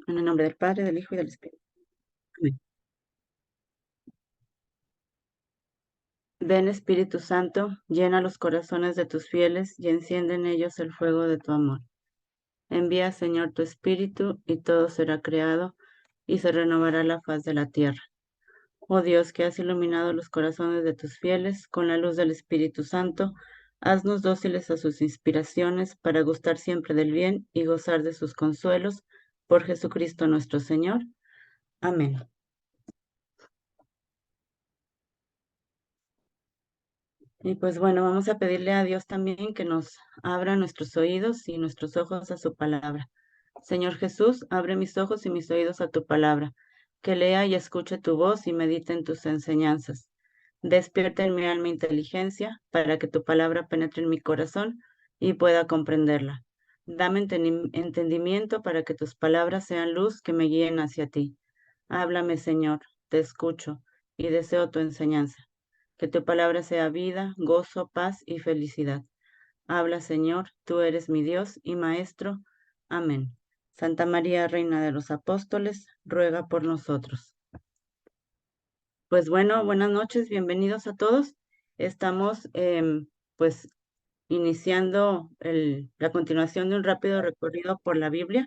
En el nombre del Padre, del Hijo y del Espíritu. Amén. Ven Espíritu Santo, llena los corazones de tus fieles y enciende en ellos el fuego de tu amor. Envía, Señor, tu Espíritu y todo será creado y se renovará la faz de la tierra. Oh Dios, que has iluminado los corazones de tus fieles con la luz del Espíritu Santo, haznos dóciles a sus inspiraciones para gustar siempre del bien y gozar de sus consuelos. Por Jesucristo nuestro Señor. Amén. Y pues bueno, vamos a pedirle a Dios también que nos abra nuestros oídos y nuestros ojos a su palabra. Señor Jesús, abre mis ojos y mis oídos a tu palabra, que lea y escuche tu voz y medite en tus enseñanzas. Despierta en mi alma inteligencia para que tu palabra penetre en mi corazón y pueda comprenderla. Dame entendimiento para que tus palabras sean luz que me guíen hacia ti. Háblame, Señor, te escucho y deseo tu enseñanza. Que tu palabra sea vida, gozo, paz y felicidad. Habla, Señor, tú eres mi Dios y Maestro. Amén. Santa María, Reina de los Apóstoles, ruega por nosotros. Pues bueno, buenas noches, bienvenidos a todos. Estamos pues iniciando la continuación de un rápido recorrido por la Biblia,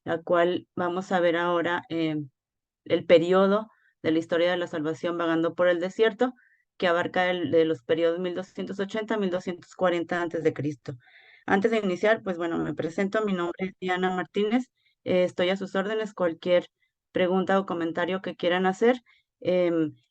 la cual vamos a ver ahora el periodo de la historia de la salvación vagando por el desierto, que abarca de los periodos 1280 a 1240 antes de Cristo. Antes de iniciar, pues bueno, me presento, mi nombre es Diana Martínez, estoy a sus órdenes, cualquier pregunta o comentario que quieran hacer.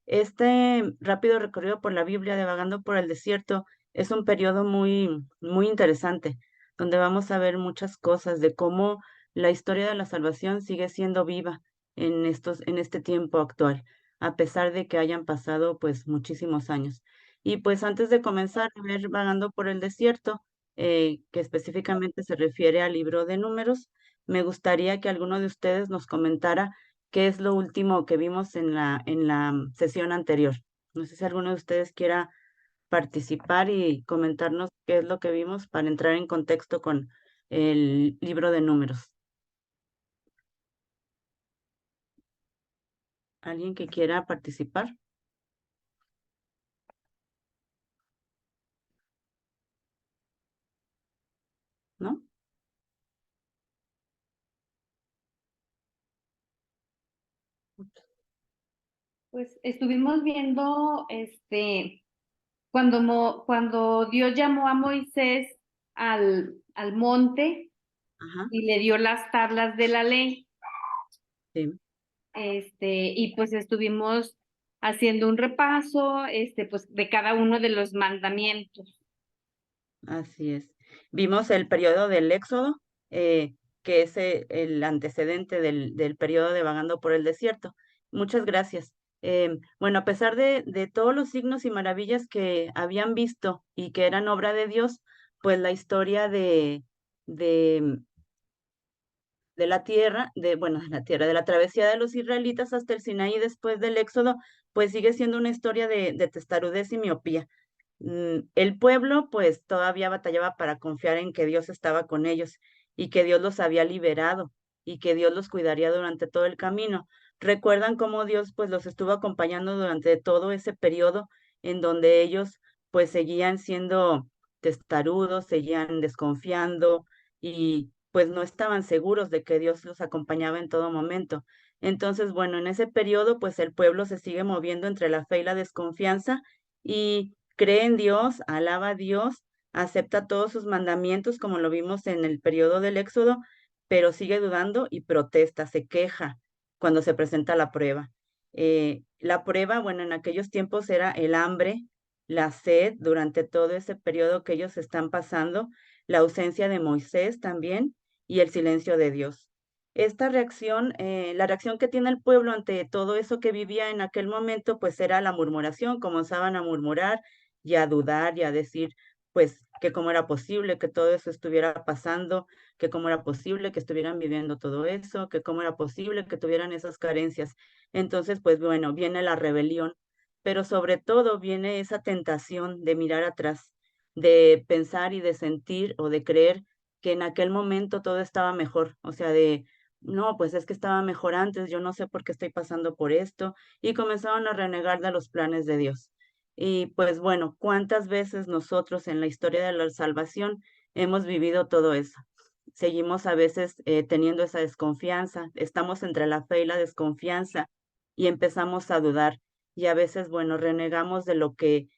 Este rápido recorrido por la Biblia de vagando por el desierto es un periodo muy interesante, donde vamos a ver muchas cosas de cómo la historia de la salvación sigue siendo viva en este tiempo actual, a pesar de que hayan pasado pues muchísimos años. Y pues antes de comenzar a ver vagando por el desierto, que específicamente se refiere al libro de Números, me gustaría que alguno de ustedes nos comentara qué es lo último que vimos en la sesión anterior. No sé si alguno de ustedes quiera participar y comentarnos qué es lo que vimos para entrar en contexto con el libro de Números. ¿Alguien que quiera participar? ¿No? Pues estuvimos viendo cuando Dios llamó a Moisés al monte Ajá, y le dio las tablas de la ley. sí, Y pues estuvimos haciendo un repaso, pues de cada uno de los mandamientos. así es. Vimos el periodo del Éxodo, que es el antecedente del periodo de vagando por el desierto. Muchas gracias. Bueno, a pesar de todos los signos y maravillas que habían visto y que eran obra de Dios, pues la historia de, de la tierra, de la tierra, de la travesía de los israelitas hasta el Sinaí después del Éxodo, pues sigue siendo una historia de testarudez y miopía. El pueblo pues todavía batallaba para confiar en que Dios estaba con ellos y que Dios los había liberado y que Dios los cuidaría durante todo el camino. Recuerdan cómo Dios pues los estuvo acompañando durante todo ese periodo en donde ellos pues seguían siendo testarudos, seguían desconfiando y pues no estaban seguros de que Dios los acompañaba en todo momento. Entonces, bueno, en ese periodo pues el pueblo se sigue moviendo entre la fe y la desconfianza y cree en Dios, alaba a Dios, acepta todos sus mandamientos, como lo vimos en el periodo del Éxodo, pero sigue dudando y protesta, se queja cuando se presenta la prueba. La prueba, bueno, en aquellos tiempos era el hambre, la sed durante todo ese periodo que ellos están pasando, la ausencia de Moisés también y el silencio de Dios. Esta reacción, la reacción que tiene el pueblo ante todo eso que vivía en aquel momento, pues era la murmuración, comenzaban a murmurar y a dudar y a decir, pues, que cómo era posible que todo eso estuviera pasando, que cómo era posible que estuvieran viviendo todo eso, que cómo era posible que tuvieran esas carencias. Entonces, pues bueno, viene la rebelión, pero sobre todo viene esa tentación de mirar atrás, de pensar y de sentir o de creer que en aquel momento todo estaba mejor, o sea, de no, pues es que estaba mejor antes, yo no sé por qué estoy pasando por esto, y comenzaron a renegar de los planes de Dios. Y pues bueno, ¿cuántas veces nosotros en la historia de la salvación hemos vivido todo eso? Seguimos a veces teniendo esa desconfianza, estamos entre la fe y la desconfianza y empezamos a dudar. Y a veces, bueno, renegamos de lo que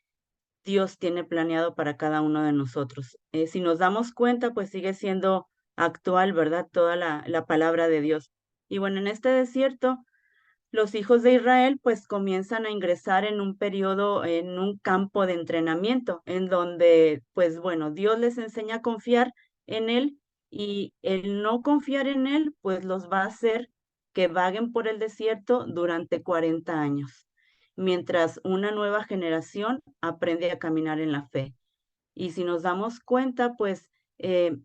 Dios tiene planeado para cada uno de nosotros. Si nos damos cuenta, pues sigue siendo actual, ¿verdad? Toda la palabra de Dios. Y bueno, en este desierto, los hijos de Israel pues comienzan a ingresar en un periodo, en un campo de entrenamiento, en donde pues bueno, Dios les enseña a confiar en Él y el no confiar en Él pues los va a hacer que vaguen por el desierto durante 40 años, mientras una nueva generación aprende a caminar en la fe. Y si nos damos cuenta, pues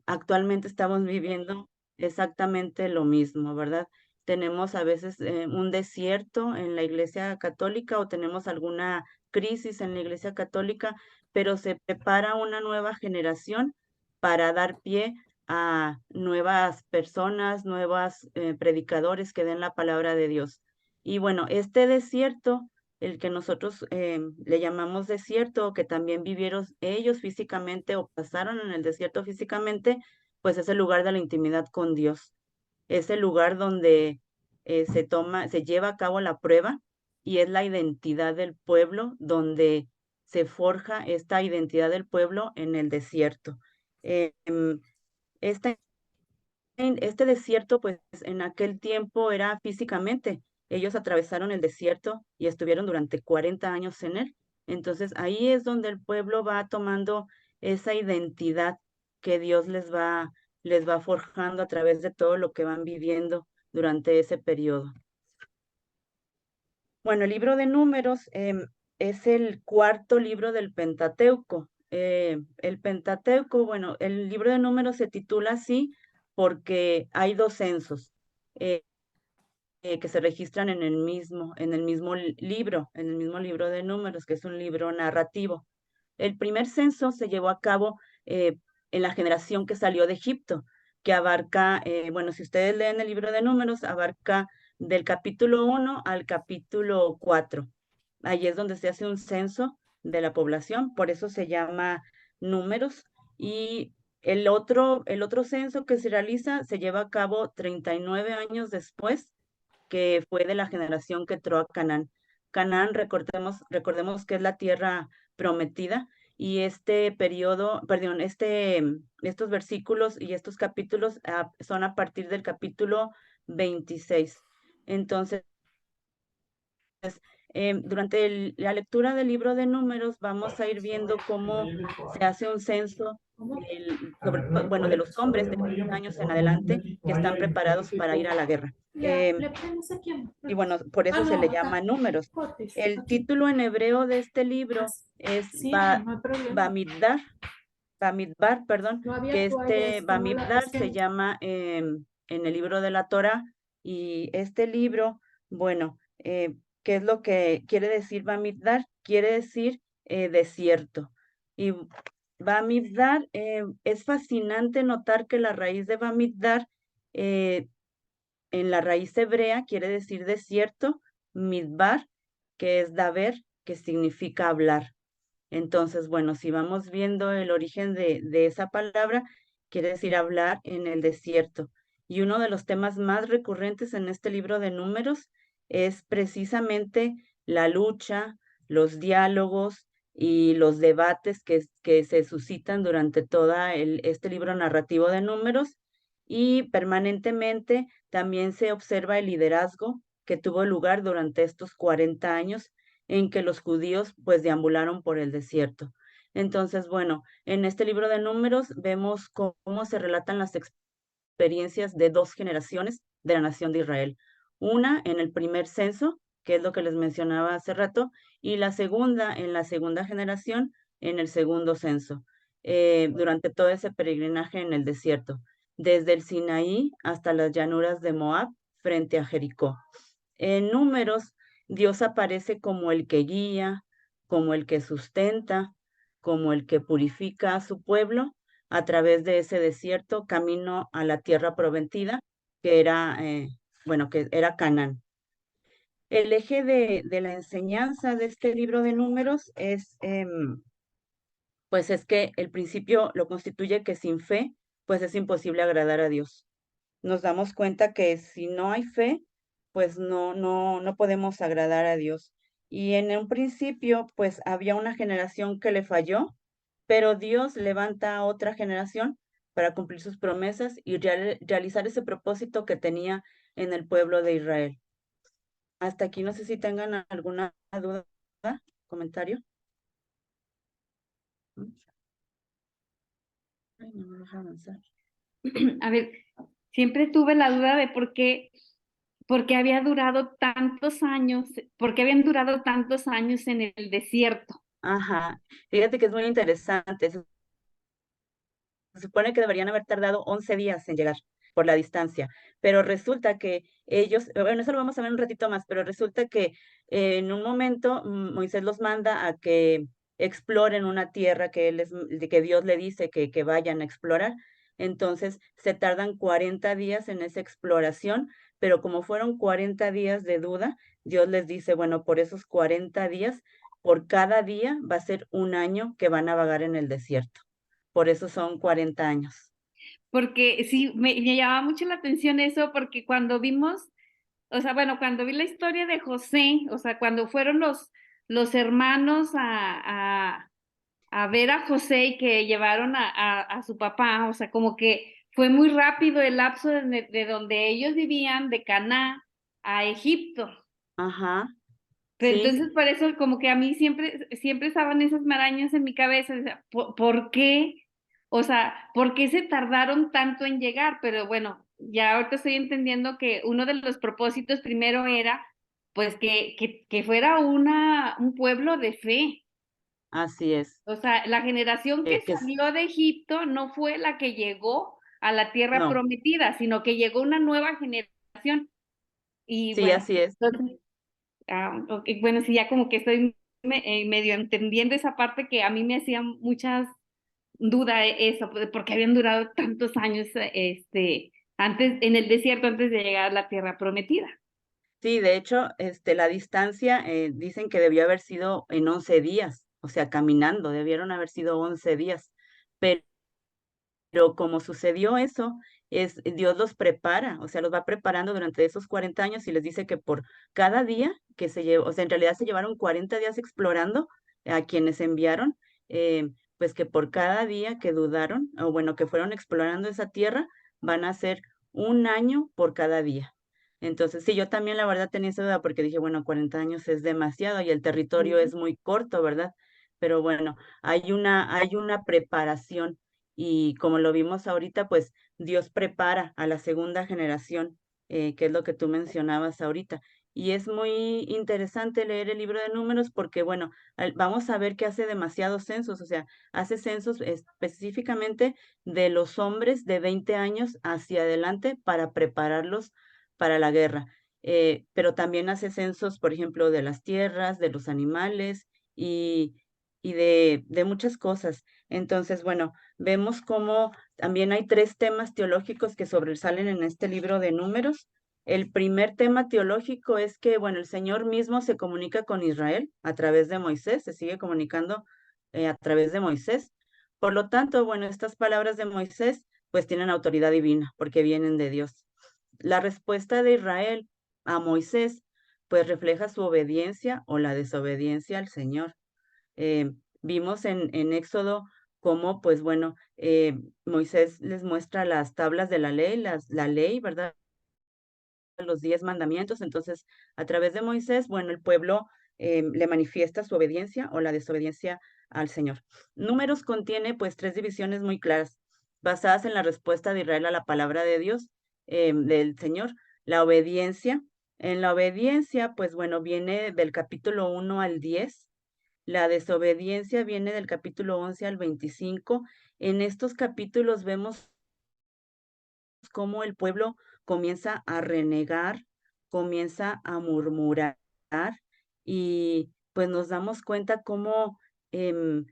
actualmente estamos viviendo exactamente lo mismo, ¿verdad? Tenemos a veces un desierto en la Iglesia Católica o tenemos alguna crisis en la Iglesia Católica, pero se prepara una nueva generación para dar pie a nuevas personas, nuevos predicadores que den la palabra de Dios. Y bueno, este desierto el que nosotros le llamamos desierto, o que también vivieron ellos físicamente o pasaron en el desierto físicamente, pues es el lugar de la intimidad con Dios. Es el lugar donde se lleva a cabo la prueba y es la identidad del pueblo, donde se forja esta identidad del pueblo en el desierto. Esta este desierto, pues en aquel tiempo era físicamente. Ellos atravesaron el desierto y estuvieron durante 40 años en él. Entonces ahí es donde el pueblo va tomando esa identidad que Dios les va forjando a través de todo lo que van viviendo durante ese periodo. Bueno, el libro de Números es el cuarto libro del Pentateuco. El Pentateuco, bueno, el libro de Números se titula así porque hay dos censos que se registran en el mismo libro, en el mismo libro de Números, que es un libro narrativo. El primer censo se llevó a cabo en la generación que salió de Egipto, que abarca, bueno, si ustedes leen el libro de Números, abarca del capítulo 1 al capítulo 4. Ahí es donde se hace un censo de la población, por eso se llama Números. Y el otro censo que se realiza se lleva a cabo 39 años después, que fue de la generación que entró a Canaán. Canaán, recordemos que es la tierra prometida y este periodo, perdón, estos versículos y estos capítulos son a partir del capítulo 26. Entonces, durante la lectura del libro de Números vamos a ir viendo cómo se hace un censo bueno, de los hombres de 30 años en adelante que están preparados para ir a la guerra. Y bueno, por eso se le llama Números. El título en hebreo de este libro es Bamidbar, Bamidbar, perdón, que este Bamidbar se llama en el libro de la Torah. Y este libro, bueno, ¿qué es lo que quiere decir Bamidbar? Quiere decir desierto. Y Bamidbar, es fascinante notar que la raíz de Bamidbar en la raíz hebrea quiere decir desierto, midbar, que es daber, que significa hablar. Entonces, bueno, si vamos viendo el origen de esa palabra, quiere decir hablar en el desierto. Y uno de los temas más recurrentes en este libro de Números es precisamente la lucha, los diálogos y los debates que se suscitan durante este libro narrativo de Números, y permanentemente también se observa el liderazgo que tuvo lugar durante estos 40 años en que los judíos pues deambularon por el desierto. Entonces, bueno, en este libro de Números vemos cómo se relatan las experiencias de dos generaciones de la nación de Israel. Una en el primer censo, que es lo que les mencionaba hace rato, y la segunda en la segunda generación, en el segundo censo, durante todo ese peregrinaje en el desierto, desde el Sinaí hasta las llanuras de Moab, frente a Jericó. En Números, Dios aparece como el que guía, como el que sustenta, como el que purifica a su pueblo a través de ese desierto camino a la tierra prometida, que era, bueno, que era Canaán. El eje de la enseñanza de este libro de números es, pues es que el principio lo constituye que sin fe, pues es imposible agradar a Dios. Nos damos cuenta que si no hay fe, pues no podemos agradar a Dios. Y en un principio, pues había una generación que le falló, pero Dios levanta a otra generación para cumplir sus promesas y realizar ese propósito que tenía en el pueblo de Israel. Hasta aquí no sé si tengan alguna duda, comentario. ¿Mm? Ay, no me deja avanzar. A ver, siempre tuve la duda de por qué había durado tantos años, por qué habían durado tantos años en el desierto. Ajá, fíjate que es muy interesante. Se supone que deberían haber tardado 11 días en llegar por la distancia, pero resulta que ellos, bueno, eso lo vamos a ver un ratito más, pero resulta que en un momento Moisés los manda a que exploren una tierra que que Dios le dice que vayan a explorar. Entonces se tardan 40 días en esa exploración, pero como fueron 40 días de duda, Dios les dice, bueno, por esos 40 días, por cada día va a ser un año que van a vagar en el desierto. Por eso son 40 años. Porque sí, me llamaba mucho la atención eso, porque cuando vimos, o sea, bueno, cuando vi la historia de José, o sea, cuando fueron los hermanos a ver a José y que llevaron a su papá, o sea, como que fue muy rápido el lapso de donde ellos vivían, de Caná a Egipto. Ajá, Pero sí, entonces por eso como que a mí siempre estaban esas marañas en mi cabeza, o sea, ¿por qué? O sea, ¿por qué se tardaron tanto en llegar? Pero bueno, ya ahorita estoy entendiendo que uno de los propósitos primero era pues que fuera un pueblo de fe. así es. O sea, la generación que Que es, salió de Egipto no fue la que llegó a la tierra no, prometida, sino que llegó una nueva generación. Y sí, bueno, así es. entonces, ok, bueno, sí, ya como que estoy medio entendiendo esa parte que a mí me hacía muchas dudas eso, pues, porque habían durado tantos años antes en el desierto antes de llegar a la tierra prometida. Sí, de hecho, la distancia dicen que debió haber sido en 11 días, o sea, caminando, debieron haber sido 11 días. Pero como sucedió eso, Dios los prepara, o sea, los va preparando durante esos 40 años y les dice que por cada día que se llevó, o sea, en realidad se llevaron 40 días explorando a quienes enviaron, pues que por cada día que dudaron, o bueno, que fueron explorando esa tierra, van a ser un año por cada día. Entonces, sí, yo también la verdad tenía esa duda porque dije, bueno, 40 años es demasiado y el territorio Ujú. es muy corto, ¿verdad? Pero bueno, hay una preparación y como lo vimos ahorita, pues Dios prepara a la segunda generación, que es lo que tú mencionabas ahorita. Y es muy interesante leer el libro de números porque, bueno, vamos a ver que hace demasiados censos, o sea, hace censos específicamente de los hombres de 20 años hacia adelante para prepararlos para la guerra. Pero también hace censos, por ejemplo, de las tierras, de los animales y, y de muchas cosas. Entonces, bueno, vemos cómo también hay tres temas teológicos que sobresalen en este libro de números. El primer tema teológico es que, bueno, el Señor mismo se comunica con Israel a través de Moisés, se sigue comunicando a través de Moisés. Por lo tanto, bueno, estas palabras de Moisés pues tienen autoridad divina porque vienen de Dios. La respuesta de Israel a Moisés pues refleja su obediencia o la desobediencia al Señor. Eh, Vimos en Éxodo cómo, pues bueno, Moisés les muestra las tablas de la ley, la ley, ¿verdad? Los 10 mandamientos. Entonces, a través de Moisés, bueno, el pueblo le manifiesta su obediencia o la desobediencia al Señor. Números contiene pues tres divisiones muy claras, basadas en la respuesta de Israel a la palabra de Dios, del Señor. La obediencia. En la obediencia, pues bueno, viene del capítulo 1 al 10. La desobediencia viene del capítulo 11 al 25. En estos capítulos vemos cómo el pueblo comienza a renegar, comienza a murmurar y pues nos damos cuenta cómo em,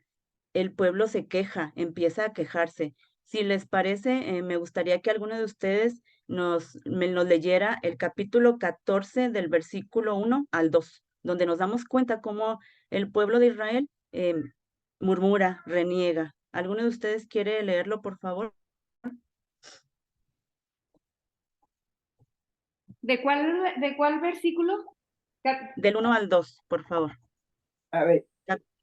el pueblo se queja, empieza a quejarse. Si les parece, me gustaría que alguno de ustedes nos leyera el capítulo 14 del versículo 1 al 2, donde nos damos cuenta cómo el pueblo de Israel murmura, reniega. ¿Alguno de ustedes quiere leerlo, por favor? De cuál versículo? Del 1 al 2, por favor. A ver,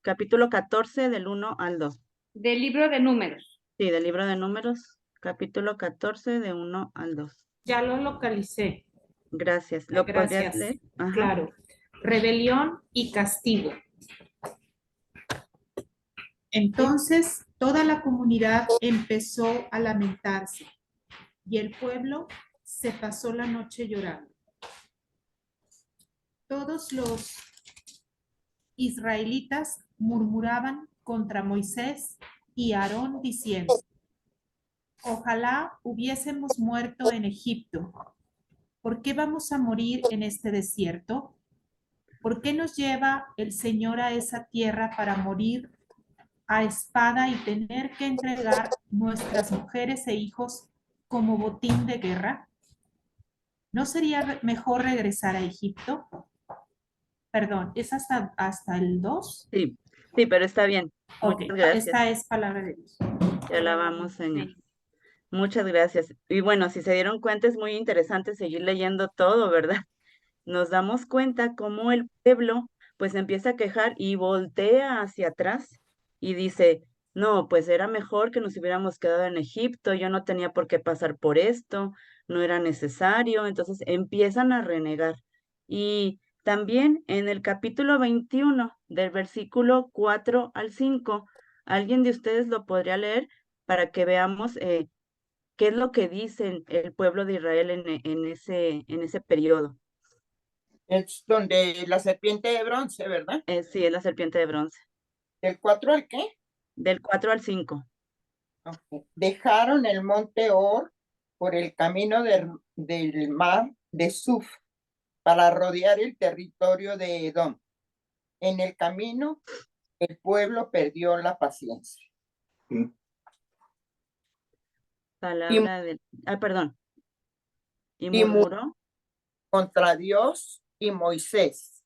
Capítulo 14 del 1 al 2. Del libro de Números. Sí, del libro de Números, capítulo 14 de 1 al 2. Ya lo localicé. Gracias. ¿Lo podrías Gracias. leer? Ajá. Claro. Rebelión y castigo. Entonces toda la comunidad empezó a lamentarse y el pueblo se pasó la noche llorando. Todos los israelitas murmuraban contra Moisés y Aarón diciendo: ojalá hubiésemos muerto en Egipto. ¿Por qué vamos a morir en este desierto? ¿Por qué nos lleva el Señor a esa tierra para morir a espada y tener que entregar nuestras mujeres e hijos como botín de guerra? ¿No sería mejor regresar a Egipto? Perdón, ¿es hasta el 2? Sí, sí, pero está bien. Ok, Muchas gracias. esta es palabra de Dios. Te alabamos, Señor. Sí. Muchas gracias. Y bueno, si se dieron cuenta, es muy interesante seguir leyendo todo, ¿verdad? Nos damos cuenta cómo el pueblo pues empieza a quejar y voltea hacia atrás y dice, no, pues era mejor que nos hubiéramos quedado en Egipto, yo no tenía por qué pasar por esto, no era necesario, entonces empiezan a renegar. Y también en el capítulo 21 del versículo 4 al 5, ¿alguien de ustedes lo podría leer para que veamos qué es lo que dice el pueblo de Israel en ese periodo? es donde la serpiente de bronce, ¿verdad? Sí, es la serpiente de bronce. ¿Del 4 al qué? Del 4 al 5. Okay. Dejaron el monte Or por el camino del mar de Suf para rodear el territorio de Edom. En el camino, el pueblo perdió la paciencia. Palabra del... Ah, perdón. Y Y murmuró. contra Dios y Moisés.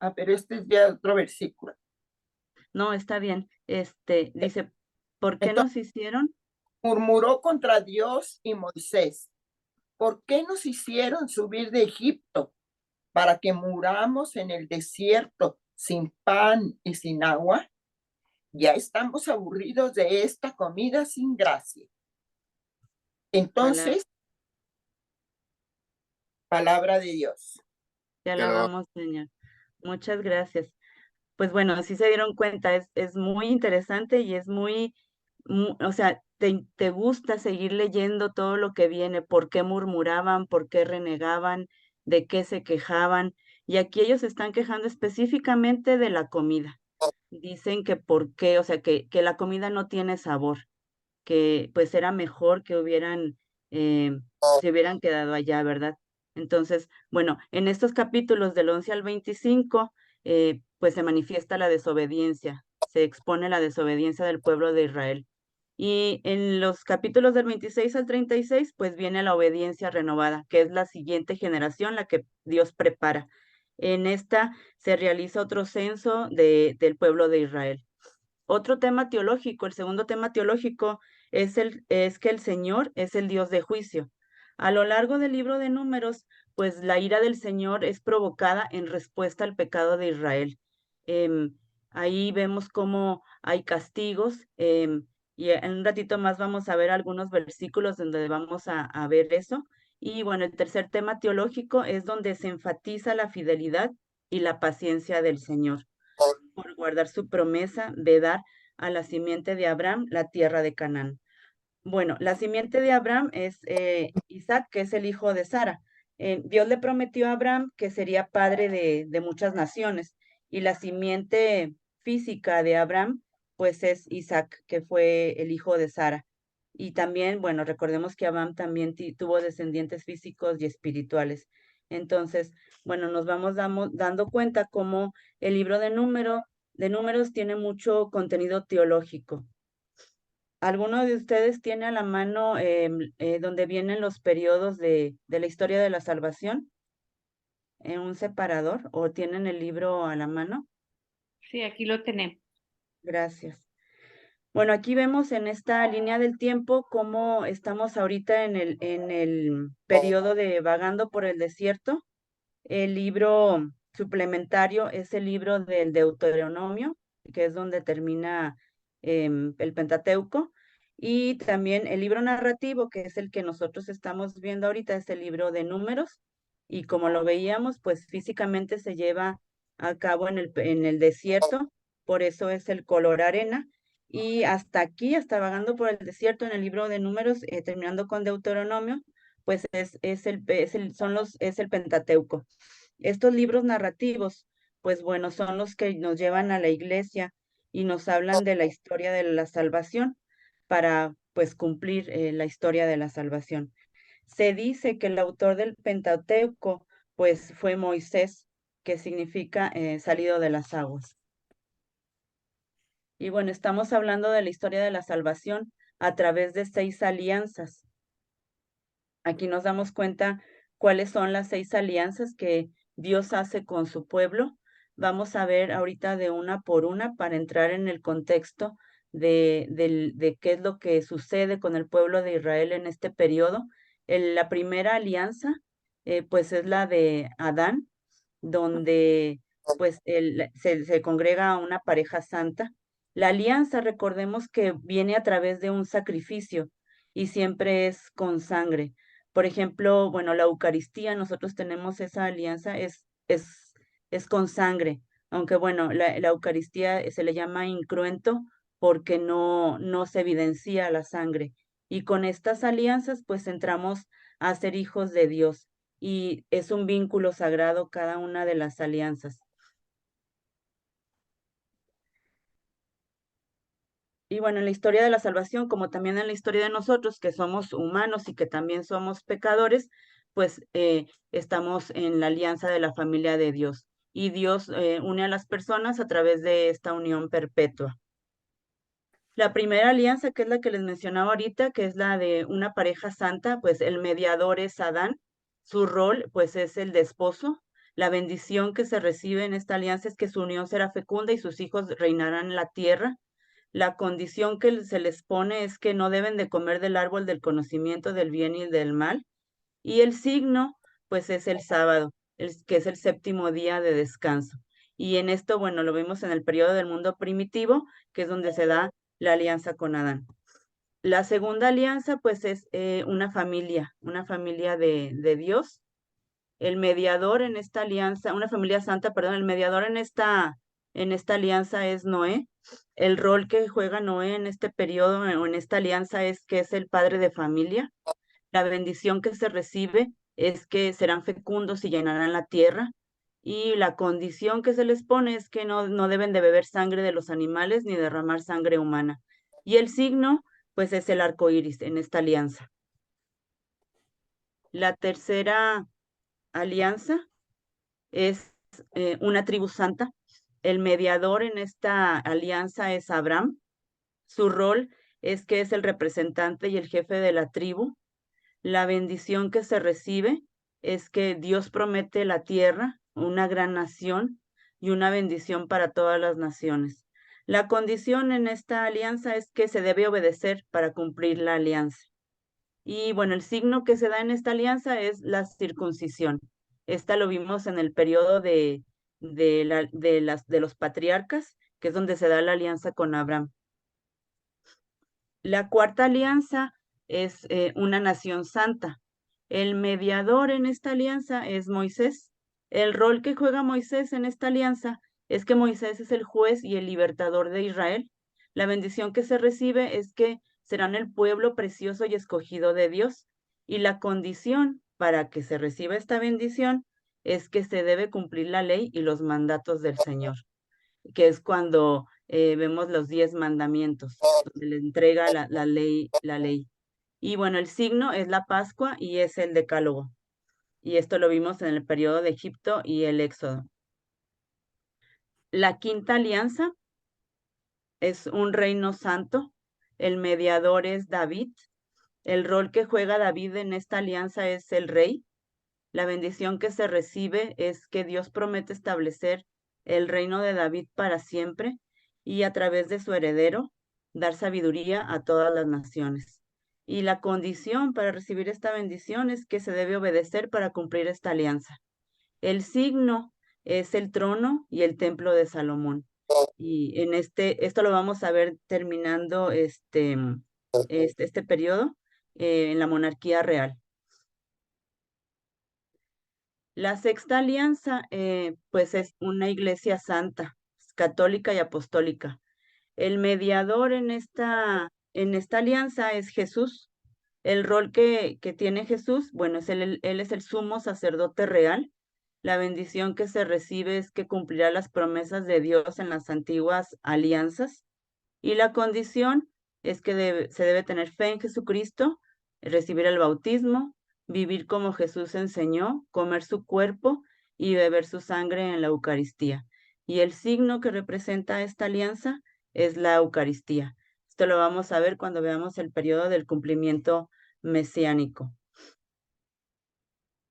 Ah, pero este es ya otro versículo. No, está bien. Dice, ¿por qué Entonces, nos hicieron? murmuró contra Dios y Moisés. ¿Por qué nos hicieron subir de Egipto para que muramos en el desierto sin pan y sin agua? Ya estamos aburridos de esta comida sin gracia. Entonces, palabra de Dios. Te alabamos, Señor. Muchas gracias. Pues bueno, así se dieron cuenta, es muy interesante y es o sea, te gusta seguir leyendo todo lo que viene, por qué murmuraban, por qué renegaban, de qué se quejaban. Y aquí ellos se están quejando específicamente de la comida. Dicen que por qué, o sea, que la comida no tiene sabor, que pues era mejor que se hubieran quedado allá, ¿verdad? Entonces, bueno, en estos capítulos del 11 al 25, pues se manifiesta la desobediencia, se expone la desobediencia del pueblo de Israel. Y en los capítulos del 26 al 36, pues viene la obediencia renovada, que es la siguiente generación, la que Dios prepara. En esta se realiza otro censo del pueblo de Israel. Otro tema teológico, el segundo tema teológico es que el Señor es el Dios de juicio. A lo largo del libro de Números, pues la ira del Señor es provocada en respuesta al pecado de Israel. Ahí vemos cómo hay castigos, y en un ratito más vamos a ver algunos versículos donde vamos a ver eso. Y bueno, el tercer tema teológico es donde se enfatiza la fidelidad y la paciencia del Señor por guardar su promesa de dar a la simiente de Abraham la tierra de Canaán. Bueno, la simiente de Abraham es Isaac, que es el hijo de Sara. Dios le prometió a Abraham que sería padre de muchas naciones, y la simiente física de Abraham, pues es Isaac, que fue el hijo de Sara. Y también, bueno, recordemos que Abraham también tuvo descendientes físicos y espirituales. Entonces, bueno, nos vamos dando cuenta cómo el libro de Números tiene mucho contenido teológico. ¿Alguno de ustedes tiene a la mano donde vienen los periodos de la historia de la salvación en un separador o tienen el libro a la mano? Sí, aquí lo tenemos. Gracias. Bueno, aquí vemos en esta línea del tiempo cómo estamos ahorita en el periodo de vagando por el desierto. El libro suplementario es el libro del Deuteronomio, que es donde termina el Pentateuco. Y también el libro narrativo, que es el que nosotros estamos viendo ahorita, es el libro de Números. Y como lo veíamos, pues físicamente se lleva a cabo en el desierto, por eso es el color arena. Y hasta aquí, hasta vagando por el desierto en el libro de Números, terminando con Deuteronomio, pues es el Pentateuco. Estos libros narrativos, pues bueno, son los que nos llevan a la iglesia y nos hablan de la historia de la salvación para pues cumplir la historia de la salvación. Se dice que el autor del Pentateuco pues fue Moisés, que significa salido de las aguas. Y bueno, estamos hablando de la historia de la salvación a través de 6 alianzas. Aquí nos damos cuenta cuáles son las 6 alianzas que Dios hace con su pueblo. Vamos a ver ahorita de una por una para entrar en el contexto de qué es lo que sucede con el pueblo de Israel en este periodo. La primera alianza, pues es la de Adán, donde pues se congrega a una pareja santa. La alianza, recordemos que viene a través de un sacrificio y siempre es con sangre. Por ejemplo, bueno, la Eucaristía, nosotros tenemos esa alianza, es con sangre, aunque bueno, la Eucaristía se le llama incruento porque no se evidencia la sangre. Y con estas alianzas, pues entramos a ser hijos de Dios y es un vínculo sagrado cada una de las alianzas. Y bueno, en la historia de la salvación, como también en la historia de nosotros, que somos humanos y que también somos pecadores, pues estamos en la alianza de la familia de Dios. Y Dios une a las personas a través de esta unión perpetua. La primera alianza, que es la que les mencionaba ahorita, que es la de una pareja santa, pues el mediador es Adán. Su rol, pues, es el de esposo. La bendición que se recibe en esta alianza es que su unión será fecunda y sus hijos reinarán en la tierra. La condición que se les pone es que no deben de comer del árbol del conocimiento del bien y del mal. Y el signo, pues es el sábado, que es el séptimo día de descanso. Y en esto, bueno, lo vimos en el periodo del mundo primitivo, que es donde se da la alianza con Adán. La segunda alianza, pues es una familia de Dios. El mediador en esta alianza, una familia santa, perdón, el mediador en esta alianza es Noé. El rol que juega Noé en este periodo o en esta alianza es que es el padre de familia. La bendición que se recibe es que serán fecundos y llenarán la tierra. Y la condición que se les pone es que no deben de beber sangre de los animales ni derramar sangre humana. Y el signo, pues es el arco iris en esta alianza. La tercera alianza es una tribu santa. El mediador en esta alianza es Abraham. Su rol es que es el representante y el jefe de la tribu. La bendición que se recibe es que Dios promete la tierra, una gran nación y una bendición para todas las naciones. La condición en esta alianza es que se debe obedecer para cumplir la alianza. Y bueno, el signo que se da en esta alianza es la circuncisión. Esta lo vimos en el periodo de los patriarcas, que es donde se da la alianza con Abraham. La cuarta alianza es una nación santa. El mediador en esta alianza es Moisés. El rol que juega Moisés en esta alianza es que Moisés es el juez y el libertador de Israel. La bendición que se recibe es que serán el pueblo precioso y escogido de Dios. Y la condición para que se reciba esta bendición es que se debe cumplir la ley y los mandatos del Señor, que es cuando vemos los 10 mandamientos, donde le entrega la ley. Y bueno, el signo es la Pascua y es el Decálogo. Y esto lo vimos en el periodo de Egipto y el Éxodo. La quinta alianza es un reino santo. el mediador es David. El rol que juega David en esta alianza es el rey. La bendición que se recibe es que Dios promete establecer el reino de David para siempre y a través de su heredero dar sabiduría a todas las naciones. Y la condición para recibir esta bendición es que se debe obedecer para cumplir esta alianza. El signo es el trono y el templo de Salomón. Y en esto lo vamos a ver terminando este periodo en la monarquía real. La Sexta Alianza, pues es una iglesia santa, católica y apostólica. El mediador en esta alianza es Jesús. El rol que tiene Jesús, bueno, él es el sumo sacerdote real. La bendición que se recibe es que cumplirá las promesas de Dios en las antiguas alianzas. Y la condición es que se debe tener fe en Jesucristo, recibir el bautismo, vivir como Jesús enseñó, comer su cuerpo y beber su sangre en la Eucaristía. Y el signo que representa esta alianza es la Eucaristía. Esto lo vamos a ver cuando veamos el periodo del cumplimiento mesiánico.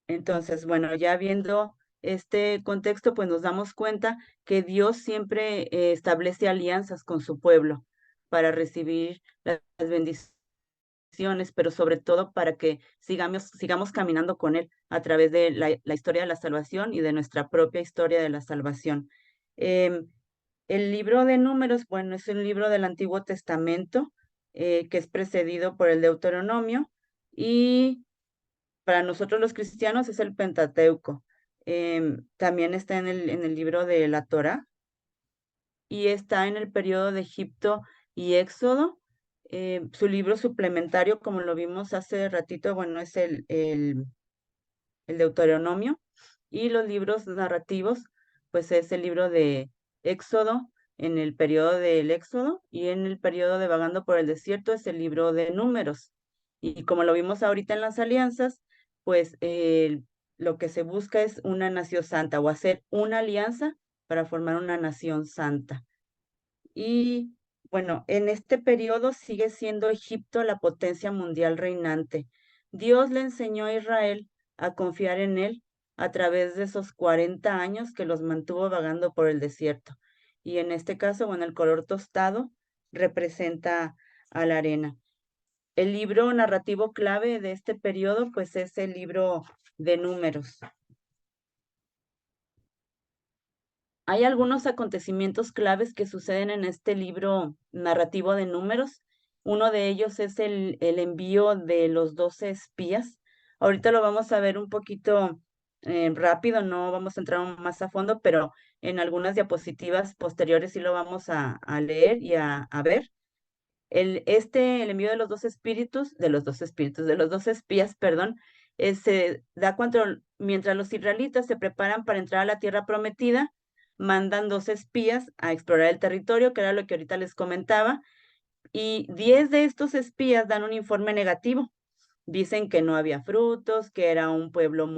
Entonces, bueno, ya viendo este contexto, pues nos damos cuenta que Dios siempre establece alianzas con su pueblo para recibir las bendiciones, pero sobre todo para que sigamos caminando con Él a través de la historia de la salvación y de nuestra propia historia de la salvación. El libro de Números, bueno, es un libro del Antiguo Testamento que es precedido por el Deuteronomio y para nosotros los cristianos es el Pentateuco. También está en el libro de la Torá y está en el periodo de Egipto y Éxodo. Su libro suplementario, como lo vimos hace ratito, bueno, es el Deuteronomio. Y los libros narrativos, pues es el libro de Éxodo, en el periodo del Éxodo, y en el periodo de Vagando por el Desierto es el libro de Números. Y como lo vimos ahorita en las alianzas, pues lo que se busca es una nación santa o hacer una alianza para formar una nación santa. Y bueno, en este periodo sigue siendo Egipto la potencia mundial reinante. Dios le enseñó a Israel a confiar en él a través de esos 40 años que los mantuvo vagando por el desierto. Y en este caso, bueno, el color tostado representa a la arena. El libro narrativo clave de este periodo, pues es el libro de Números. Hay algunos acontecimientos claves que suceden en este libro narrativo de Números. Uno de ellos es el envío de los 12 espías. Ahorita lo vamos a ver un poquito rápido, no vamos a entrar más a fondo, pero en algunas diapositivas posteriores sí lo vamos a leer y a ver. El envío de los 12 espíritus, de los 12 espías, perdón, se da mientras los israelitas se preparan para entrar a la tierra prometida, mandan 12 espías a explorar el territorio, que era lo que ahorita les comentaba, y 10 de estos espías dan un informe negativo. Dicen que no había frutos, que era un pueblo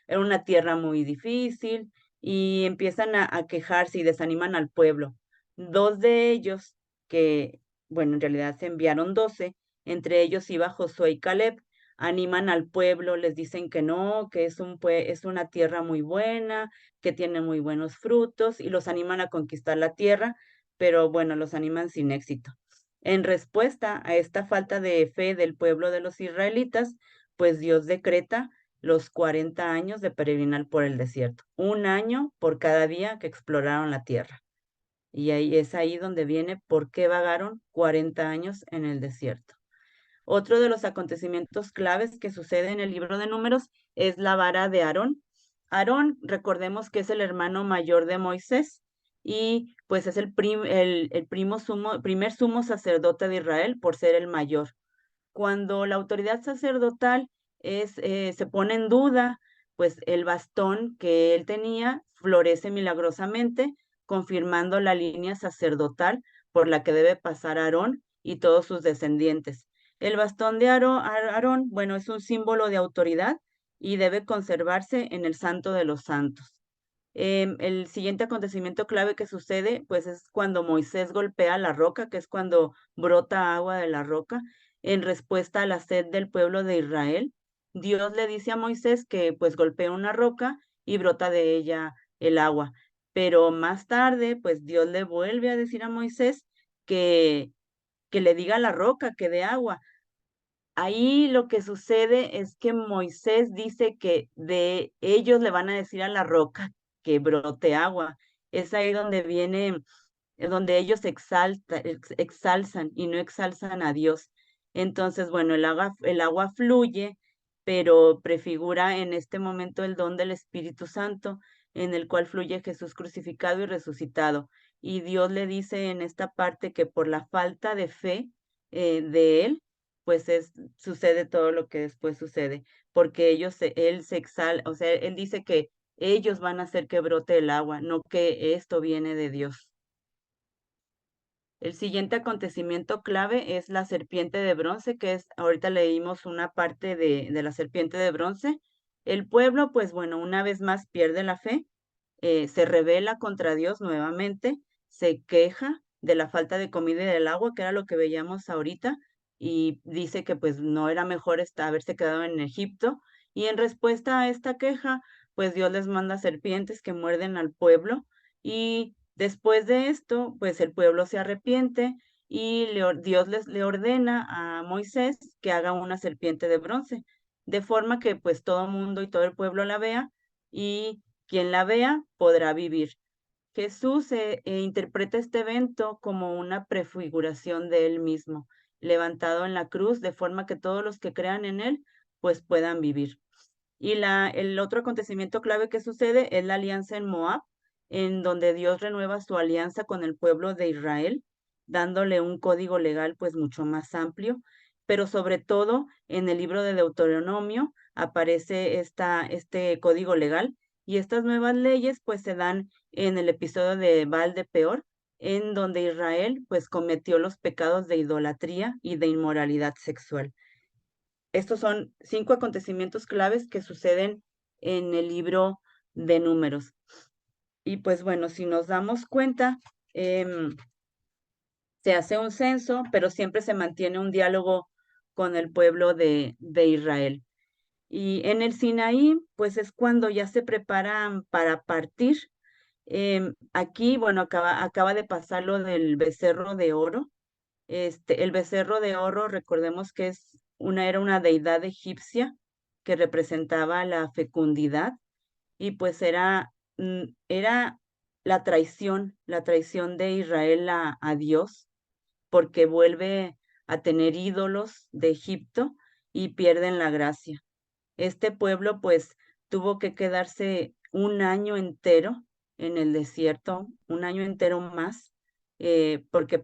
era una tierra muy difícil, y empiezan a quejarse y desaniman al pueblo. 2 de ellos, que, bueno, en realidad se enviaron 12, entre ellos iba Josué y Caleb, animan al pueblo, les dicen que no, que es una tierra muy buena, que tiene muy buenos frutos, y los animan a conquistar la tierra, pero bueno, los animan sin éxito. En respuesta a esta falta de fe del pueblo de los israelitas, pues Dios decreta los 40 años de peregrinar por el desierto, un año por cada día que exploraron la tierra. Y es ahí donde viene por qué vagaron 40 años en el desierto. Otro de los acontecimientos claves que sucede en el libro de Números es la vara de Aarón. Aarón, recordemos que es el hermano mayor de Moisés y pues es el primer sumo sacerdote de Israel por ser el mayor. Cuando la autoridad sacerdotal se pone en duda, pues el bastón que él tenía florece milagrosamente, confirmando la línea sacerdotal por la que debe pasar Aarón y todos sus descendientes. El bastón de Aarón, bueno, es un símbolo de autoridad y debe conservarse en el Santo de los Santos. El siguiente acontecimiento clave que sucede, pues es cuando Moisés golpea la roca, que es cuando brota agua de la roca, en respuesta a la sed del pueblo de Israel. Dios le dice a Moisés que pues golpea una roca y brota de ella el agua. Pero más tarde, pues Dios le vuelve a decir a Moisés que, que le diga a la roca que dé agua. Ahí lo que sucede es que Moisés dice que de ellos le van a decir a la roca que brote agua. Es ahí donde viene, donde ellos exalzan y no exalzan a Dios. Entonces, bueno, el agua fluye, pero prefigura en este momento el don del Espíritu Santo, en el cual fluye Jesús crucificado y resucitado. Y Dios le dice en esta parte que por la falta de fe de él, pues sucede todo lo que después sucede, porque él se exalta, o sea, él dice que ellos van a hacer que brote el agua, no que esto viene de Dios. El siguiente acontecimiento clave es la serpiente de bronce, que es, ahorita leímos una parte de la serpiente de bronce. El pueblo, pues bueno, una vez más pierde la fe, se rebela contra Dios nuevamente, se queja de la falta de comida y del agua, que era lo que veíamos ahorita, y dice que pues no era mejor haberse quedado en Egipto. Y en respuesta a esta queja, pues Dios les manda serpientes que muerden al pueblo y después de esto, pues el pueblo se arrepiente y Dios le ordena a Moisés que haga una serpiente de bronce, de forma que pues todo el mundo y todo el pueblo la vea y quien la vea podrá vivir. Jesús interpreta este evento como una prefiguración de él mismo, levantado en la cruz, de forma que todos los que crean en él pues puedan vivir. Y el otro acontecimiento clave que sucede es la alianza en Moab, en donde Dios renueva su alianza con el pueblo de Israel, dándole un código legal pues mucho más amplio, pero sobre todo en el libro de Deuteronomio aparece este código legal y estas nuevas leyes pues se dan en el episodio de Baal de Peor, en donde Israel pues cometió los pecados de idolatría y de inmoralidad sexual. Estos son 5 acontecimientos claves que suceden en el libro de Números. Y pues bueno, si nos damos cuenta, se hace un censo, pero siempre se mantiene un diálogo con el pueblo de Israel. Y en el Sinaí, pues es cuando ya se preparan para partir. Aquí, bueno, acaba de pasar lo del becerro de oro. El becerro de oro, recordemos que era una deidad egipcia que representaba la fecundidad y pues era la traición de Israel a Dios, porque vuelve a tener ídolos de Egipto y pierden la gracia. Este pueblo pues tuvo que quedarse un año entero en el desierto, un año entero más, porque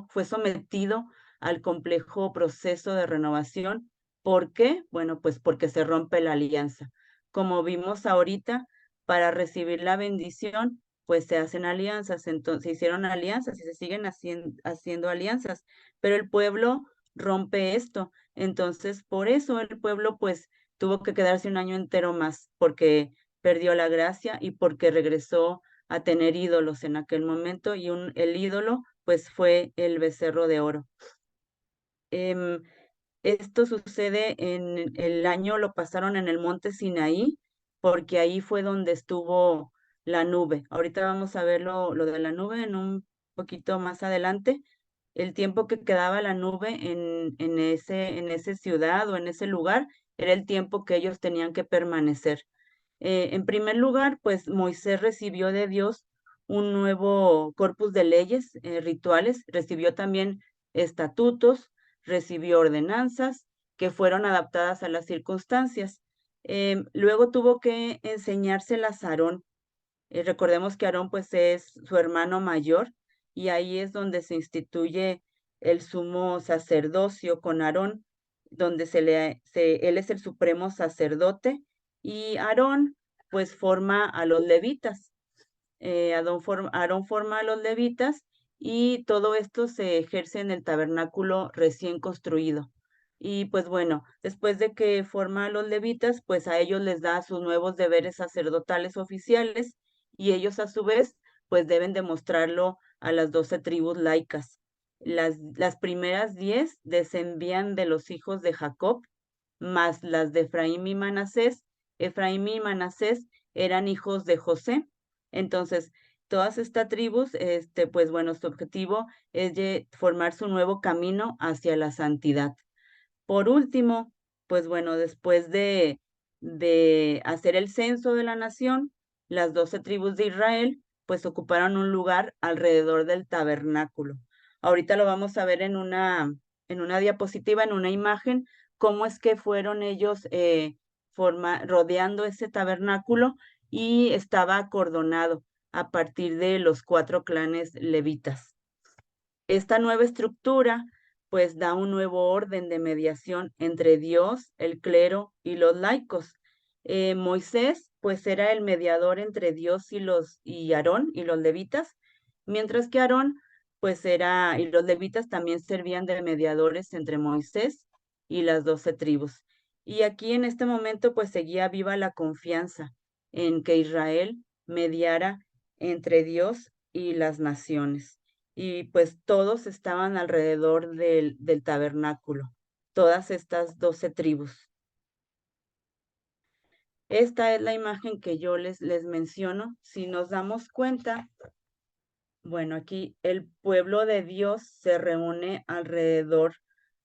fue sometido al complejo proceso de renovación. ¿Por qué? Bueno, pues porque se rompe la alianza. Como vimos ahorita, para recibir la bendición, pues se hacen alianzas, entonces se hicieron alianzas y se siguen haciendo alianzas, pero el pueblo rompe esto. Entonces, por eso el pueblo pues tuvo que quedarse un año entero más, porque perdió la gracia y porque regresó a tener ídolos en aquel momento y el ídolo pues fue el becerro de oro. Esto sucede el año, lo pasaron en el monte Sinaí, porque ahí fue donde estuvo la nube. Ahorita vamos a ver lo de la nube en un poquito más adelante. El tiempo que quedaba la nube en ese ciudad o en ese lugar era el tiempo que ellos tenían que permanecer. En primer lugar, pues Moisés recibió de Dios un nuevo corpus de leyes, rituales, recibió también estatutos, recibió ordenanzas que fueron adaptadas a las circunstancias. Luego tuvo que enseñárselas a Aarón. Recordemos que Aarón pues es su hermano mayor y ahí es donde se instituye el sumo sacerdocio con Aarón, donde él es el supremo sacerdote y Aarón pues forma a los levitas. Aarón forma a los levitas y todo esto se ejerce en el tabernáculo recién construido. Y pues bueno, después de que forma a los levitas, pues a ellos les da sus nuevos deberes sacerdotales oficiales y ellos a su vez pues deben demostrarlo a las 12 tribus laicas. Las primeras 10 descendían de los hijos de Jacob, más las de Efraín y Manasés. Efraín y Manasés eran hijos de José. Entonces, todas estas tribus, pues bueno, su objetivo es formar su nuevo camino hacia la santidad. Por último, pues bueno, después de hacer el censo de la nación, las 12 tribus de Israel, pues ocuparon un lugar alrededor del tabernáculo. Ahorita lo vamos a ver en una diapositiva, en una imagen, cómo es que fueron ellos rodeando ese tabernáculo y estaba acordonado a partir de los 4 clanes levitas. Esta nueva estructura pues da un nuevo orden de mediación entre Dios, el clero y los laicos. Moisés pues era el mediador entre Dios y Aarón y los levitas, mientras que Aarón pues y los levitas también servían de mediadores entre Moisés y las 12 tribus. Y aquí en este momento pues seguía viva la confianza en que Israel mediara entre Dios y las naciones. Y pues todos estaban alrededor del tabernáculo, todas estas 12 tribus. Esta es la imagen que yo les menciono. Si nos damos cuenta, bueno, aquí el pueblo de Dios se reúne alrededor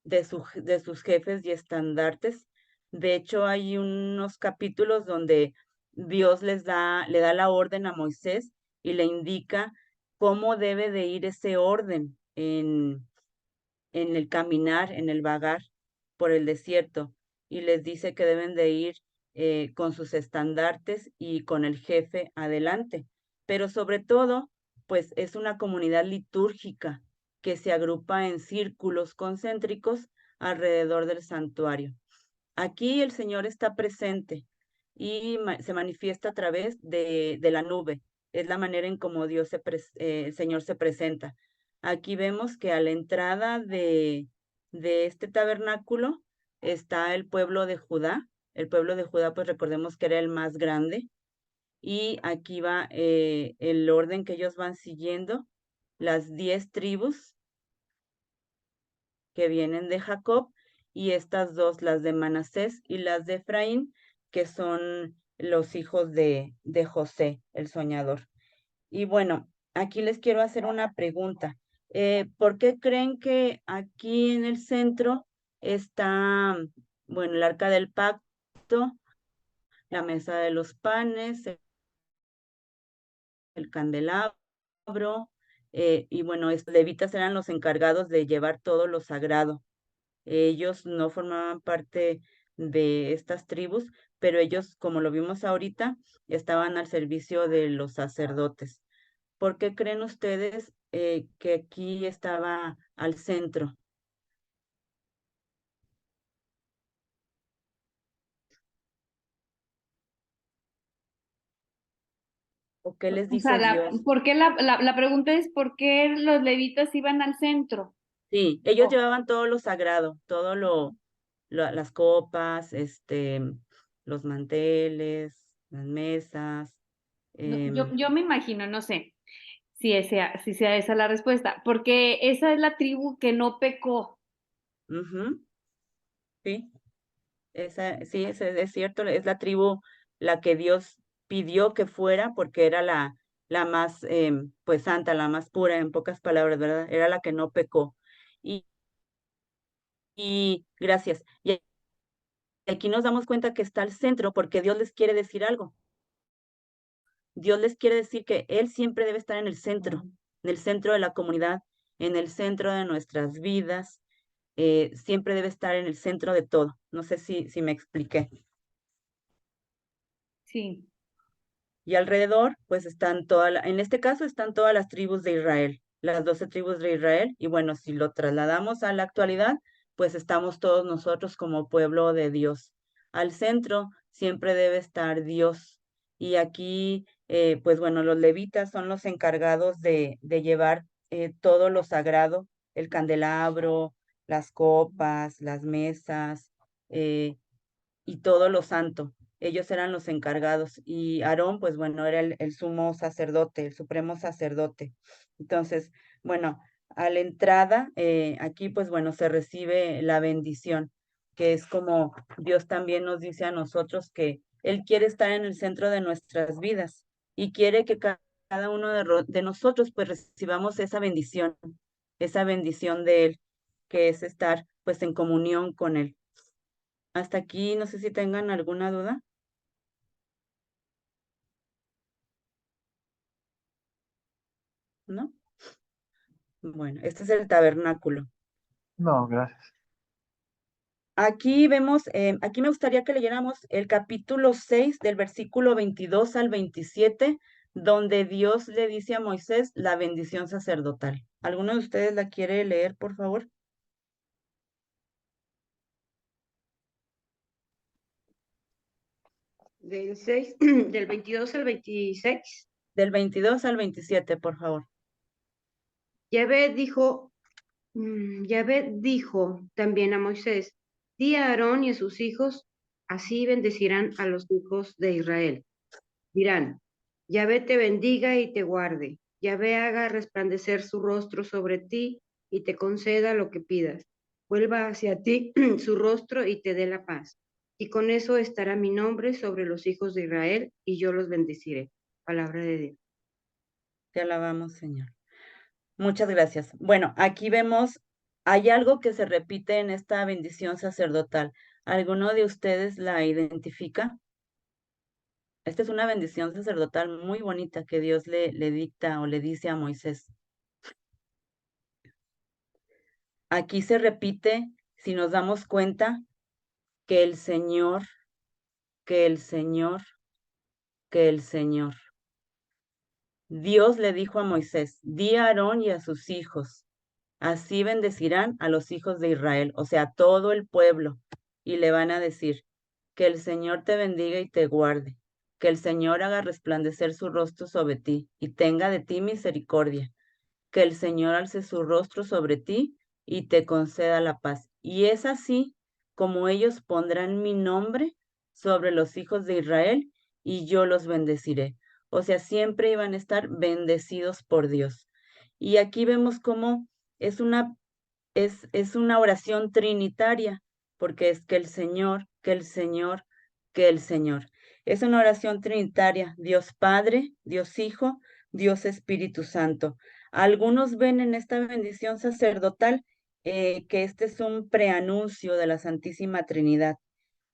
de sus jefes y estandartes. De hecho, hay unos capítulos donde Dios le da la orden a Moisés y le indica cómo debe de ir ese orden en el caminar, en el vagar por el desierto, y les dice que deben de ir con sus estandartes y con el jefe adelante. Pero sobre todo, pues es una comunidad litúrgica que se agrupa en círculos concéntricos alrededor del santuario. Aquí el Señor está presente y se manifiesta a través de la nube. Es la manera en cómo el Señor se presenta. Aquí vemos que a la entrada de este tabernáculo está el pueblo de Judá. El pueblo de Judá, pues recordemos que era el más grande. Y aquí va el orden que ellos van siguiendo. Las 10 tribus que vienen de Jacob y estas dos, las de Manasés y las de Efraín, que son los hijos de José, el soñador. Y bueno, aquí les quiero hacer una pregunta. ¿Por qué creen que aquí en el centro está, bueno, el arca del pacto, la mesa de los panes, el candelabro, y bueno, estos levitas eran los encargados de llevar todo lo sagrado? Ellos no formaban parte de estas tribus, pero ellos, como lo vimos ahorita, estaban al servicio de los sacerdotes. ¿Por qué creen ustedes que aquí estaba al centro? ¿O qué les O sea, dice Dios? ¿por qué la pregunta es por qué los levitas iban al centro? Sí, ellos Oh, llevaban todo lo sagrado, las copas, los manteles, las mesas. em, yo me imagino, no sé si sea esa la respuesta, porque esa es la tribu que no pecó. Ujú, sí. Sí, es cierto, es la tribu la que Dios pidió que fuera porque era la más pues santa, la más pura, en pocas palabras, ¿verdad? Era la que no pecó. Y, y gracias. Y aquí nos damos cuenta que está al centro porque Dios les quiere decir algo. Dios les quiere decir que Él siempre debe estar en el centro de la comunidad, en el centro de nuestras vidas, siempre debe estar en el centro de todo. No sé si me expliqué. Sí. Y alrededor, pues en este caso están todas las tribus de Israel, las 12 tribus de Israel. Y bueno, si lo trasladamos a la actualidad, pues estamos todos nosotros como pueblo de Dios. Al centro siempre debe estar Dios. Y aquí, pues bueno, los levitas son los encargados de llevar todo lo sagrado, el candelabro, las copas, las mesas, y todo lo santo. Ellos eran los encargados y Aarón, pues bueno, era el sumo sacerdote, el supremo sacerdote. Entonces, bueno, a la entrada, aquí pues bueno, se recibe la bendición, que es como Dios también nos dice a nosotros que Él quiere estar en el centro de nuestras vidas y quiere que cada uno de nosotros pues recibamos esa bendición de Él, que es estar pues en comunión con Él. Hasta aquí, no sé si tengan alguna duda. ¿No? Bueno, este es el tabernáculo. No, gracias. Aquí vemos, aquí me gustaría que leyéramos el capítulo 6 del versículo 22 al 27, donde Dios le dice a Moisés la bendición sacerdotal. ¿Alguno de ustedes la quiere leer, por favor? Del 6, del 22 al 26. Del 22 al 27, por favor. Yahvé dijo también a Moisés, di a Aarón y a sus hijos, así bendecirán a los hijos de Israel. Dirán, Yahvé te bendiga y te guarde. Yahvé haga resplandecer su rostro sobre ti y te conceda lo que pidas. Vuelva hacia ti su rostro y te dé la paz. Y con eso estará mi nombre sobre los hijos de Israel y yo los bendeciré. Palabra de Dios. Te alabamos, Señor. Muchas gracias. Bueno, aquí vemos, hay algo que se repite en esta bendición sacerdotal. ¿Alguno de ustedes la identifica? Esta es una bendición sacerdotal muy bonita que Dios le dicta o le dice a Moisés. Aquí se repite, si nos damos cuenta, que el Señor, que el Señor, que el Señor. Dios le dijo a Moisés, di a Aarón y a sus hijos, así bendecirán a los hijos de Israel, o sea, todo el pueblo, y le van a decir, que el Señor te bendiga y te guarde, que el Señor haga resplandecer su rostro sobre ti y tenga de ti misericordia, que el Señor alce su rostro sobre ti y te conceda la paz. Y es así como ellos pondrán mi nombre sobre los hijos de Israel y yo los bendeciré. O sea, siempre iban a estar bendecidos por Dios. Y aquí vemos cómo es es una oración trinitaria, porque es que el Señor, que el Señor, que el Señor. Es una oración trinitaria, Dios Padre, Dios Hijo, Dios Espíritu Santo. Algunos ven en esta bendición sacerdotal que este es un preanuncio de la Santísima Trinidad.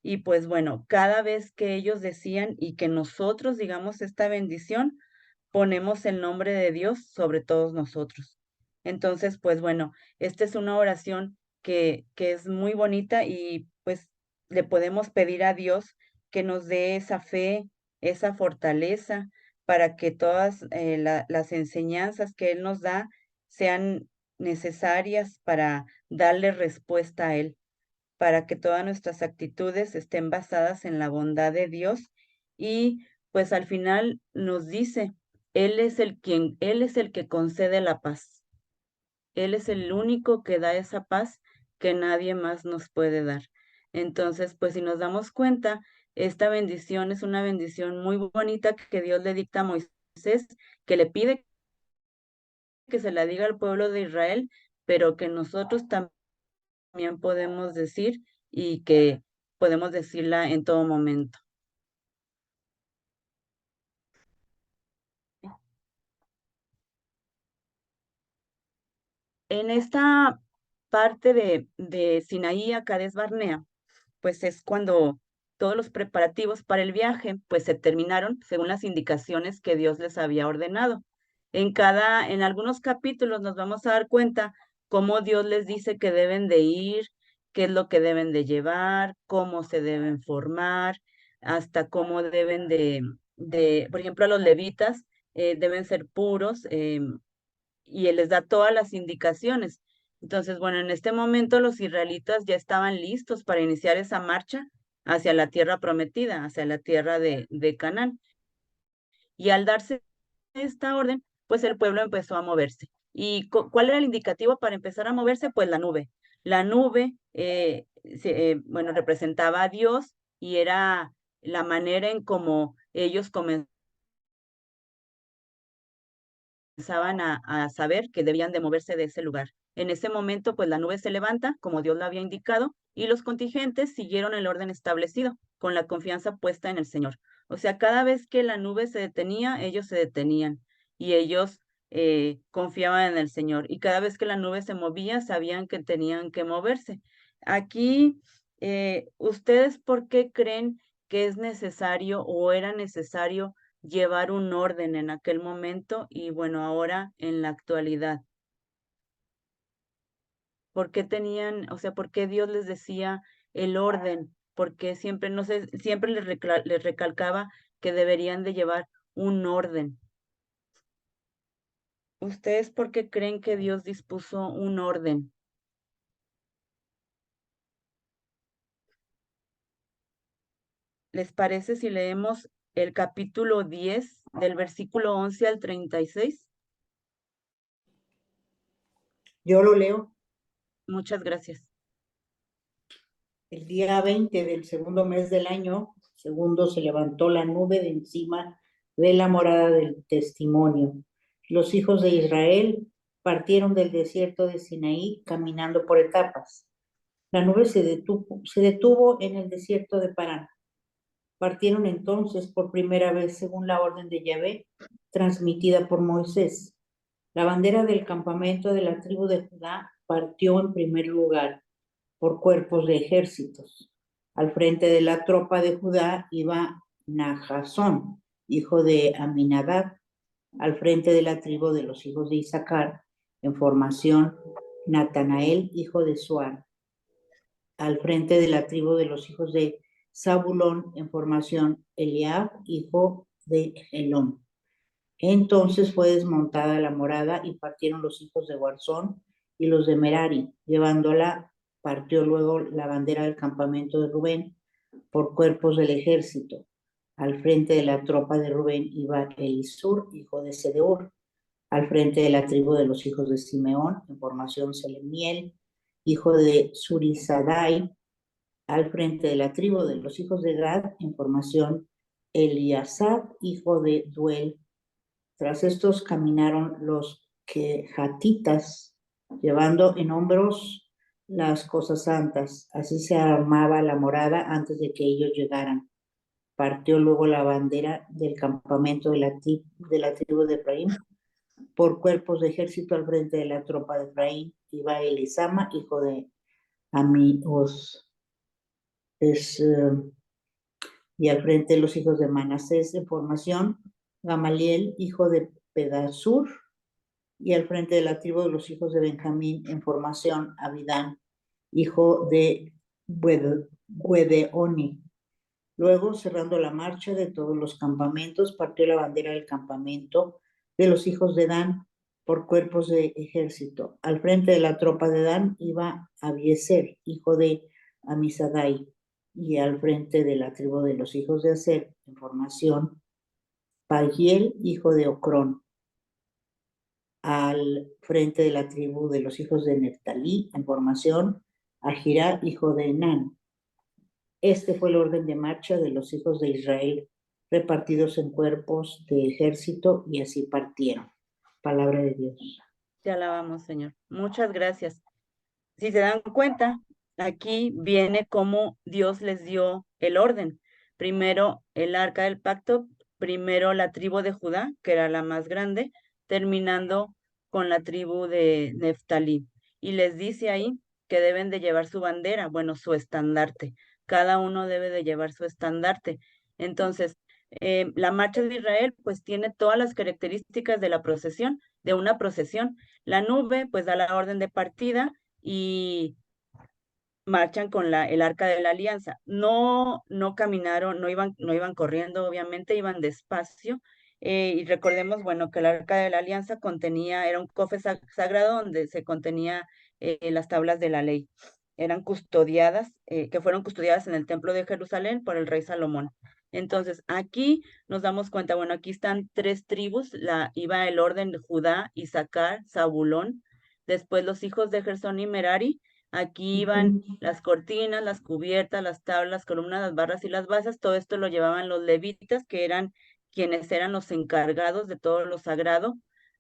Y pues bueno, cada vez que ellos decían y que nosotros digamos esta bendición, ponemos el nombre de Dios sobre todos nosotros. Entonces, pues bueno, esta es una oración que es muy bonita y pues le podemos pedir a Dios que nos dé esa fe, esa fortaleza para que todas las enseñanzas que Él nos da sean necesarias para darle respuesta a Él, para que todas nuestras actitudes estén basadas en la bondad de Dios y pues al final nos dice, Él es el que concede la paz. Él es el único que da esa paz que nadie más nos puede dar. Entonces, pues si nos damos cuenta, esta bendición es una bendición muy bonita que Dios le dicta a Moisés, que le pide que se la diga al pueblo de Israel, pero que nosotros también podemos decir y que podemos decirla en todo momento. En esta parte de Sinaí a Cades Barnea, pues es cuando todos los preparativos para el viaje pues se terminaron según las indicaciones que Dios les había ordenado. En algunos capítulos nos vamos a dar cuenta cómo Dios les dice que deben de ir, qué es lo que deben de llevar, cómo se deben formar, hasta cómo deben por ejemplo, a los levitas deben ser puros, y Él les da todas las indicaciones. Entonces, bueno, en este momento los israelitas ya estaban listos para iniciar esa marcha hacia la tierra prometida, hacia la tierra de Canaán. Y al darse esta orden, pues el pueblo empezó a moverse. ¿Y cuál era el indicativo para empezar a moverse? Pues la nube. La nube, bueno, representaba a Dios y era la manera en cómo ellos comenzaban a saber que debían de moverse de ese lugar. En ese momento, pues la nube se levanta, como Dios lo había indicado, y los contingentes siguieron el orden establecido, con la confianza puesta en el Señor. O sea, cada vez que la nube se detenía, ellos se detenían y ellos confiaban en el Señor. Y cada vez que la nube se movía, sabían que tenían que moverse. Aquí, ¿ustedes por qué creen que es necesario o era necesario llevar un orden en aquel momento y bueno, ahora en la actualidad? ¿Por qué tenían, o sea, por qué Dios les decía el orden? Porque siempre, no sé, siempre les recalcaba que deberían de llevar un orden. ¿Ustedes por qué creen que Dios dispuso un orden? ¿Les parece si leemos el capítulo 10 del versículo 11 al 36? Yo lo leo. Muchas gracias. El día 20 del segundo mes del año segundo se levantó la nube de encima de la morada del testimonio. Los hijos de Israel partieron del desierto de Sinaí caminando por etapas. La nube se detuvo en el desierto de Parán. Partieron entonces por primera vez según la orden de Yahvé, transmitida por Moisés. La bandera del campamento de la tribu de Judá partió en primer lugar por cuerpos de ejércitos. Al frente de la tropa de Judá iba Nahasón, hijo de Aminadab. Al frente de la tribu de los hijos de Isaacar, en formación, Natanael, hijo de Suar. Al frente de la tribu de los hijos de Zabulón, en formación, Eliab, hijo de Helón. Entonces fue desmontada la morada y partieron los hijos de Guarzón y los de Merari, llevándola. Partió luego la bandera del campamento de Rubén por cuerpos del ejército. Al frente de la tropa de Rubén iba Elisur, hijo de Sedeur. Al frente de la tribu de los hijos de Simeón, en formación Selemiel, hijo de Surizadai. Al frente de la tribu de los hijos de Gad, en formación Eliasab, hijo de Duel. Tras estos caminaron los quejatitas, llevando en hombros las cosas santas. Así se armaba la morada antes de que ellos llegaran. Partió luego la bandera del campamento de la tribu de Efraín. Por cuerpos de ejército al frente de la tropa de Efraín iba Elisama, hijo de Amios. Y al frente de los hijos de Manasés en formación, Gamaliel, hijo de Pedasur. Y al frente de la tribu de los hijos de Benjamín en formación, Abidán, hijo de Guedeoni. Luego, cerrando la marcha de todos los campamentos, partió la bandera del campamento de los hijos de Dan por cuerpos de ejército. Al frente de la tropa de Dan iba Abiezer, hijo de Amisadai, y al frente de la tribu de los hijos de Aser, en formación, Pagiel, hijo de Ocrón. Al frente de la tribu de los hijos de Neftalí, en formación, Ahirá, hijo de Enán. Este fue el orden de marcha de los hijos de Israel, repartidos en cuerpos de ejército, y así partieron. Palabra de Dios. Te alabamos, Señor. Muchas gracias. Si se dan cuenta, aquí viene cómo Dios les dio el orden. Primero el arca del pacto, primero la tribu de Judá, que era la más grande, terminando con la tribu de Neftalí. Y les dice ahí que deben de llevar su bandera, bueno, su estandarte. Cada uno debe de llevar su estandarte. Entonces, la marcha de Israel pues tiene todas las características de la procesión, de una procesión. La nube pues da la orden de partida y marchan con el arca de la alianza. No caminaron, no iban corriendo, obviamente, iban despacio. Y recordemos, bueno, que el arca de la alianza era un cofre sagrado donde se contenía las tablas de la ley. Eran custodiadas, que fueron custodiadas en el templo de Jerusalén por el rey Salomón. Entonces, aquí nos damos cuenta, bueno, aquí están 3 tribus, iba el orden de Judá, Isaacar, Zabulón, después los hijos de Gersón y Merari, Aquí iban las cortinas, las cubiertas, las tablas, las columnas, las barras y las basas. Todo esto lo llevaban los levitas, que eran quienes eran los encargados de todo lo sagrado.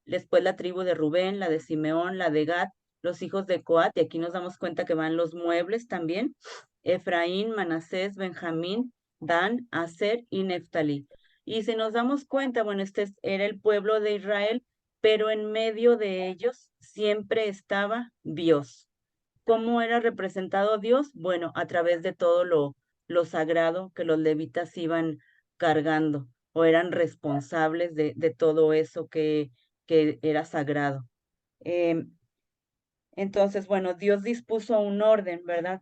Después la tribu de Rubén, la de Simeón, la de Gad, los hijos de Coat, y aquí nos damos cuenta que van los muebles también. Efraín, Manasés, Benjamín, Dan, Aser y Neftalí. Y si nos damos cuenta, bueno, era el pueblo de Israel, pero en medio de ellos siempre estaba Dios. ¿Cómo era representado Dios? Bueno, a través de todo lo sagrado que los levitas iban cargando o eran responsables de todo eso que era sagrado. Entonces, bueno, Dios dispuso un orden, ¿verdad?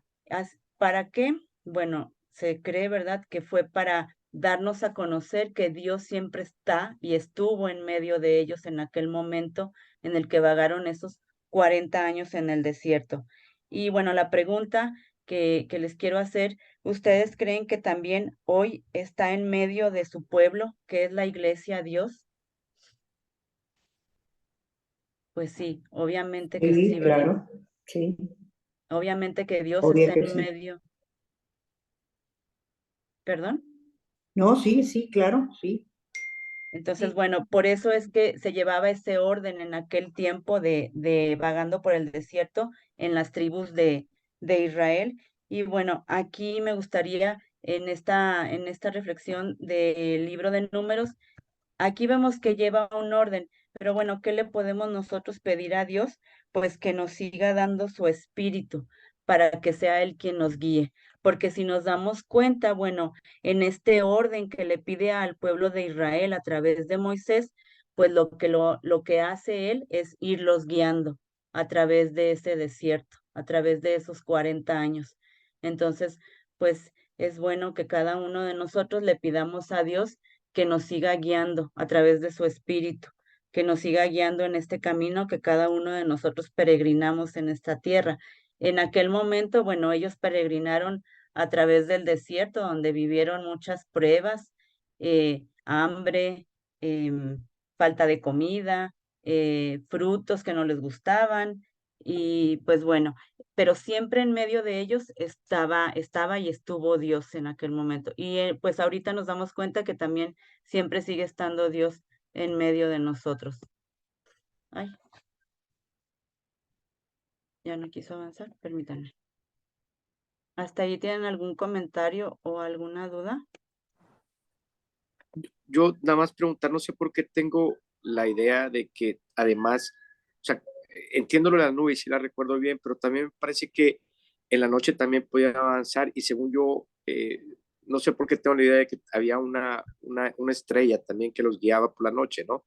¿Para qué? Bueno, se cree, ¿verdad?, que fue para darnos a conocer que Dios siempre está y estuvo en medio de ellos en aquel momento en el que vagaron esos 40 años en el desierto. Y bueno, la pregunta que les quiero hacer, ¿ustedes creen que también hoy está en medio de su pueblo, que es la iglesia Dios? Pues sí, obviamente que Sí, sí, ¿verdad? claro, sí, Obviamente que Dios obvio está que en sí. medio. ¿Perdón? No, sí, sí, claro, sí. Entonces, Sí. bueno, por eso es que se llevaba ese orden en aquel tiempo de vagando por el desierto en las tribus de Israel. Y bueno, aquí me gustaría en esta reflexión del libro de Números, aquí vemos que lleva un orden, pero bueno, ¿qué le podemos nosotros pedir a Dios? Pues que nos siga dando su espíritu para que sea Él quien nos guíe. Porque si nos damos cuenta, bueno, en este orden que le pide al pueblo de Israel a través de Moisés, pues lo que hace Él es irlos guiando a través de ese desierto, a través de esos 40 años. Entonces, pues es bueno que cada uno de nosotros le pidamos a Dios que nos siga guiando a través de su espíritu, que nos siga guiando en este camino que cada uno de nosotros peregrinamos en esta tierra. En aquel momento, bueno, ellos peregrinaron a través del desierto, donde vivieron muchas pruebas, hambre, falta de comida, frutos que no les gustaban, y pues bueno, pero siempre en medio de ellos estaba y estuvo Dios en aquel momento. Y pues ahorita nos damos cuenta que también siempre sigue estando Dios en medio de nosotros. Ay, ya no quiso avanzar, permítanme. ¿Hasta ahí tienen algún comentario o alguna duda? Yo nada más preguntar, no sé por qué tengo la idea de que además, o sea, entiendo lo de la nube y sí la recuerdo bien, pero también me parece que en la noche también podía avanzar y según yo, no sé por qué tengo la idea de que había una estrella también que los guiaba por la noche, ¿no?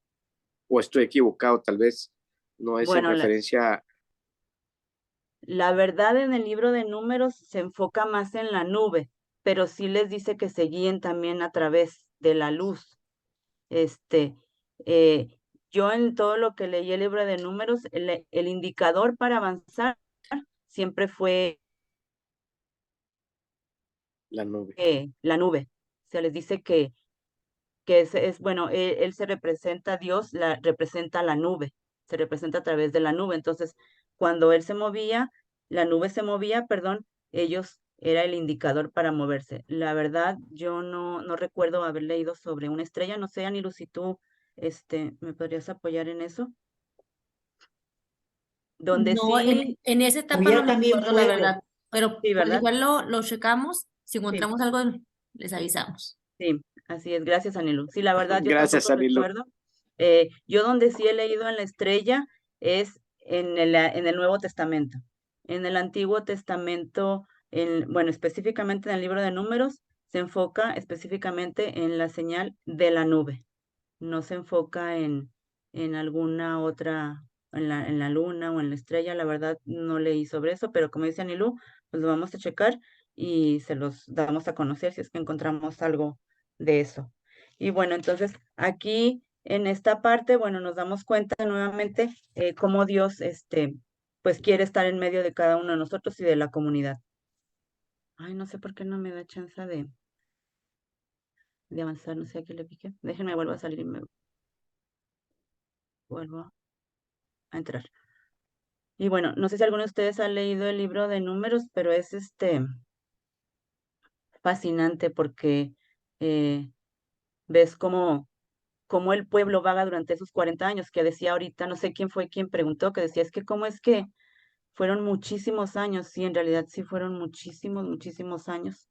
O estoy equivocado, tal vez no es en Bueno, referencia. la verdad en el libro de Números se enfoca más en la nube, pero sí les dice que se guíen también a través de la luz. Este, eh, yo en todo lo que leí el libro de Números, el indicador para avanzar siempre fue La nube. la nube. Se les dice que bueno, él se representa, Dios representa la nube, se representa a través de la nube. Entonces, cuando él se movía, la nube se movía, perdón, ellos era el indicador para moverse. La verdad, yo no recuerdo haber leído sobre una estrella, no sé, Anilu, si tú, ¿me podrías apoyar en eso? Donde No, sí, en esa etapa no Había me también acuerdo, la verdad, fuego. pero sí, pues ¿verdad? igual lo checamos. Si Sí, encontramos algo, les avisamos. sí, así es. Gracias, Anilu. Sí, la verdad, yo Gracias, tampoco Anilo. recuerdo. Yo donde sí he leído en la estrella es en el Nuevo Testamento. En el Antiguo Testamento, bueno, específicamente en el libro de Números, se enfoca específicamente en la señal de la nube. No se enfoca en alguna otra, en la luna o en la estrella. La verdad, no leí sobre eso, pero como dice Anilú, pues lo vamos a checar y se los damos a conocer si es que encontramos algo de eso. Y bueno, entonces aquí en esta parte, bueno, nos damos cuenta nuevamente cómo Dios, pues quiere estar en medio de cada uno de nosotros y de la comunidad. Ay, no sé por qué no me da chance de avanzar, no sé a qué le piqué. Déjenme vuelvo a salir y me vuelvo a entrar. Y bueno, no sé si alguno de ustedes ha leído el libro de Números, pero es fascinante porque ves cómo el pueblo vaga durante esos 40 años, que decía ahorita, no sé quién fue quien preguntó, que decía, es que cómo es que fueron muchísimos años, sí, en realidad sí fueron muchísimos, muchísimos años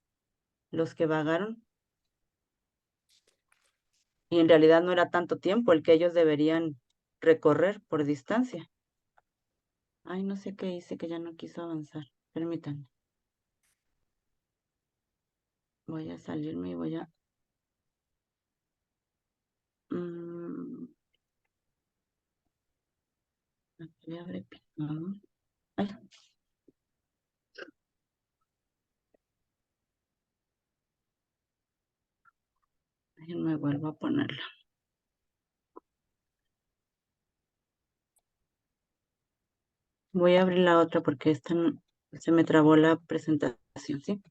los que vagaron, y en realidad no era tanto tiempo el que ellos deberían recorrer por distancia. Ay, no sé qué hice, que ya no quiso avanzar. Permítanme. Voy a salirme y voy a... mm, aquí abre picado. Ay, déjenme vuelvo a ponerla. Voy a abrir la otra porque esta se me trabó la presentación, ¿sí?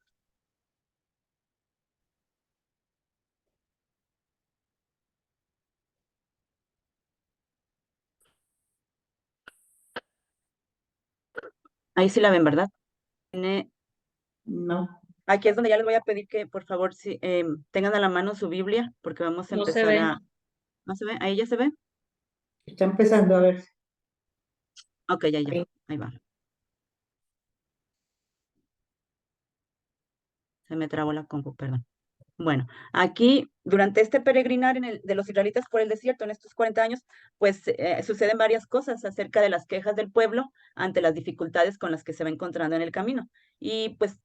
Ahí sí la ven, ¿verdad? No, Aquí es donde ya les voy a pedir que por favor tengan a la mano su Biblia porque vamos a No se empezar ve. a... ¿No se ve? ¿Ahí ya se ve? está empezando a ver. Ok, ya, Ahí. ahí va. Se me trabó la compu, perdón. Bueno, aquí durante este peregrinar de los israelitas por el desierto en estos 40 años, pues suceden varias cosas acerca de las quejas del pueblo ante las dificultades con las que se va encontrando en el camino. Y pues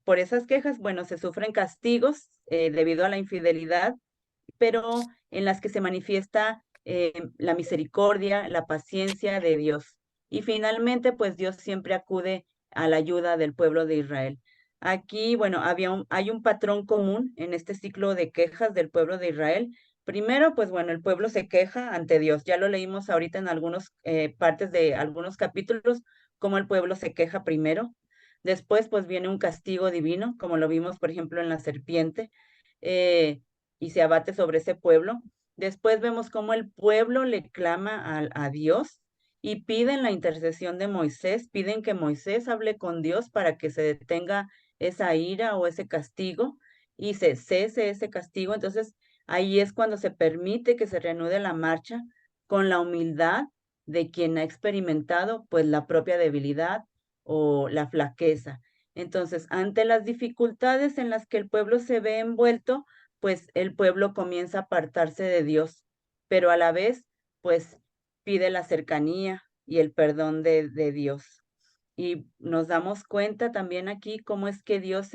por esas quejas, bueno, se sufren castigos debido a la infidelidad, pero en las que se manifiesta la misericordia, la paciencia de Dios. Y finalmente, pues Dios siempre acude a la ayuda del pueblo de Israel. Aquí, bueno, hay un patrón común en este ciclo de quejas del pueblo de Israel. Primero, pues bueno, el pueblo se queja ante Dios. Ya lo leímos ahorita en algunas partes de algunos capítulos, cómo el pueblo se queja primero. Después, pues viene un castigo divino, como lo vimos, por ejemplo, en la serpiente. Eh, y se abate sobre ese pueblo. Después vemos cómo el pueblo le clama a Dios y piden la intercesión de Moisés, piden que Moisés hable con Dios para que se detenga esa ira o ese castigo y se cese ese castigo. Entonces ahí es cuando se permite que se reanude la marcha con la humildad de quien ha experimentado pues la propia debilidad o la flaqueza. Entonces, ante las dificultades en las que el pueblo se ve envuelto, pues el pueblo comienza a apartarse de Dios, pero a la vez, pues pide la cercanía y el perdón de Dios. Y nos damos cuenta también aquí cómo es que Dios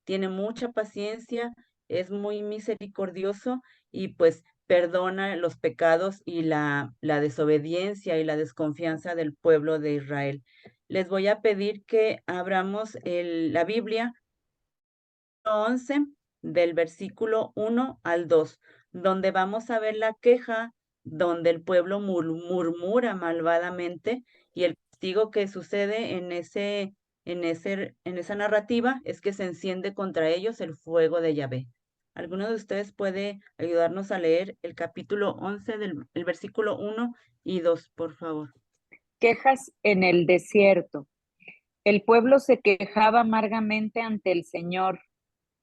tiene mucha paciencia, es muy misericordioso y pues perdona los pecados y la desobediencia y la desconfianza del pueblo de Israel. Les voy a pedir que abramos la Biblia 11 del versículo 1 al 2, donde vamos a ver la queja, donde el pueblo murmura malvadamente y el castigo que sucede en esa narrativa es que se enciende contra ellos el fuego de Yahvé. ¿Alguno de ustedes puede ayudarnos a leer el capítulo 11 el versículo 1 y 2, por favor? Quejas en el desierto. El pueblo se quejaba amargamente ante el Señor.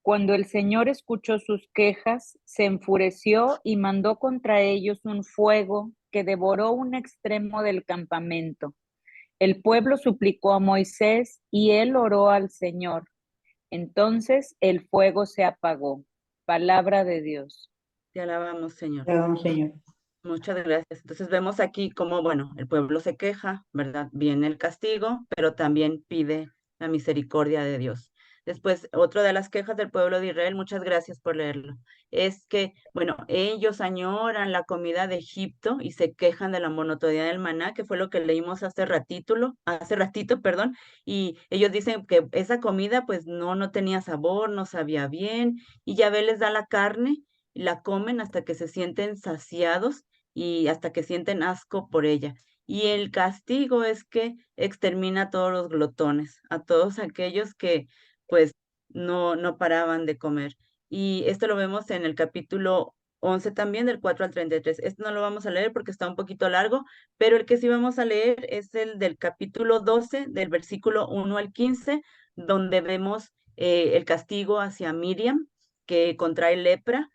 Cuando el Señor escuchó sus quejas, se enfureció y mandó contra ellos un fuego que devoró un extremo del campamento. El pueblo suplicó a Moisés y él oró al Señor. Entonces el fuego se apagó. Palabra de Dios. Te alabamos, Señor. Perdón, Señor. Muchas gracias. Entonces vemos aquí cómo, bueno, el pueblo se queja, ¿verdad? Viene el castigo, pero también pide la misericordia de Dios. Después, otra de las quejas del pueblo de Israel, muchas gracias por leerlo, es que, bueno, ellos añoran la comida de Egipto y se quejan de la monotonía del maná, que fue lo que leímos hace ratito, perdón, y ellos dicen que esa comida pues no tenía sabor, no sabía bien, y Yahvé les da la carne y la comen hasta que se sienten saciados y hasta que sienten asco por ella. Y el castigo es que extermina a todos los glotones, a todos aquellos que pues no paraban de comer. Y esto lo vemos en el capítulo 11 también, del 4 al 33. Este no lo vamos a leer porque está un poquito largo, pero el que sí vamos a leer es el del capítulo 12, del versículo 1 al 15, donde vemos el castigo hacia Miriam, que contrae lepra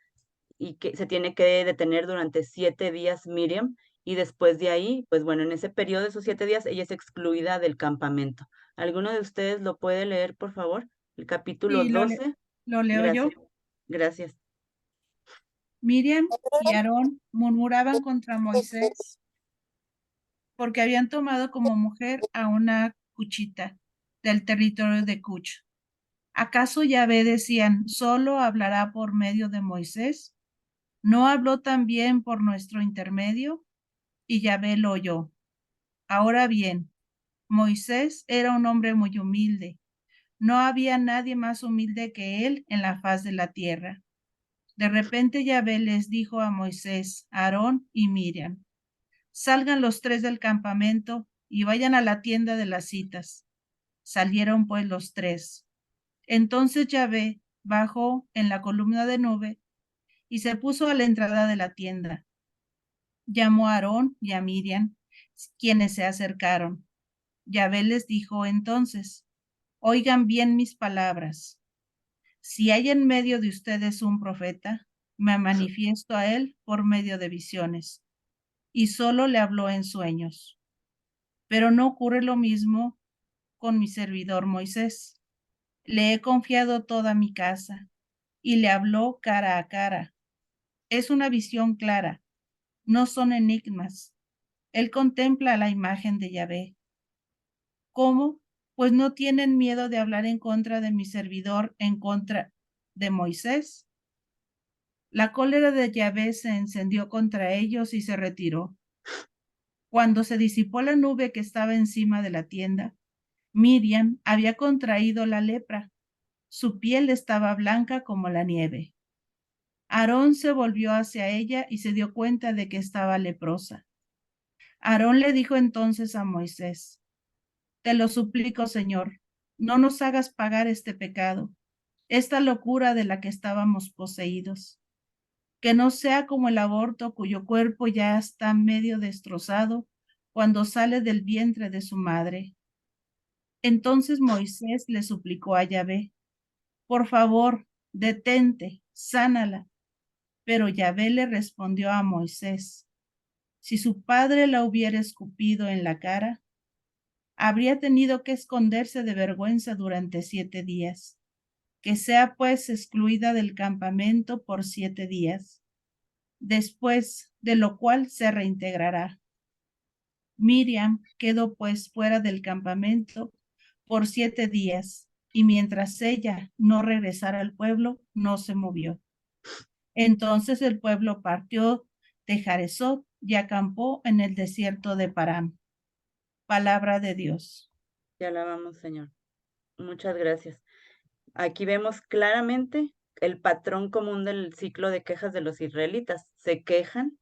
y que se tiene que detener durante 7 días Miriam, y después de ahí, pues bueno, en ese periodo de esos 7 días, ella es excluida del campamento. ¿Alguno de ustedes lo puede leer, por favor? El capítulo Sí, 12. lo leo yo. Gracias. Gracias. Miriam y Aarón murmuraban contra Moisés porque habían tomado como mujer a una cuchita del territorio de Cuch. ¿Acaso Yahvé, decían, solo hablará por medio de Moisés? ¿No habló también por nuestro intermedio? Y Yahvé lo oyó. Ahora bien, Moisés era un hombre muy humilde. No había nadie más humilde que él en la faz de la tierra. De repente Yahvé les dijo a Moisés, Aarón y Miriam: salgan los tres del campamento y vayan a la tienda de las citas. Salieron pues los tres. Entonces Yahvé bajó en la columna de nube y se puso a la entrada de la tienda. Llamó a Aarón y a Miriam, quienes se acercaron. Yahvé les dijo entonces: oigan bien mis palabras. Si hay en medio de ustedes un profeta, me manifiesto a él por medio de visiones, y solo le habló en sueños. Pero no ocurre lo mismo con mi servidor Moisés. Le he confiado toda mi casa, y le habló cara a cara. Es una visión clara, no son enigmas. Él contempla la imagen de Yahvé. ¿Cómo? Pues no tienen miedo de hablar en contra de mi servidor, en contra de Moisés. La cólera de Yahvé se encendió contra ellos y se retiró. Cuando se disipó la nube que estaba encima de la tienda, Miriam había contraído la lepra. Su piel estaba blanca como la nieve. Aarón se volvió hacia ella y se dio cuenta de que estaba leprosa. Aarón le dijo entonces a Moisés: te lo suplico, Señor, no nos hagas pagar este pecado, esta locura de la que estábamos poseídos. Que no sea como el aborto cuyo cuerpo ya está medio destrozado cuando sale del vientre de su madre. Entonces Moisés le suplicó a Yahvé: por favor, detente, sánala. Pero Yahvé le respondió a Moisés: si su padre la hubiera escupido en la cara, habría tenido que esconderse de vergüenza durante 7 días. Que sea pues excluida del campamento por 7 días, después de lo cual se reintegrará. Miriam quedó pues fuera del campamento por 7 días, y mientras ella no regresara al pueblo, no se movió. Entonces el pueblo partió de Jaresot y acampó en el desierto de Parán. Palabra de Dios. Te alabamos, Señor. Muchas gracias. Aquí vemos claramente el patrón común del ciclo de quejas de los israelitas. Se quejan,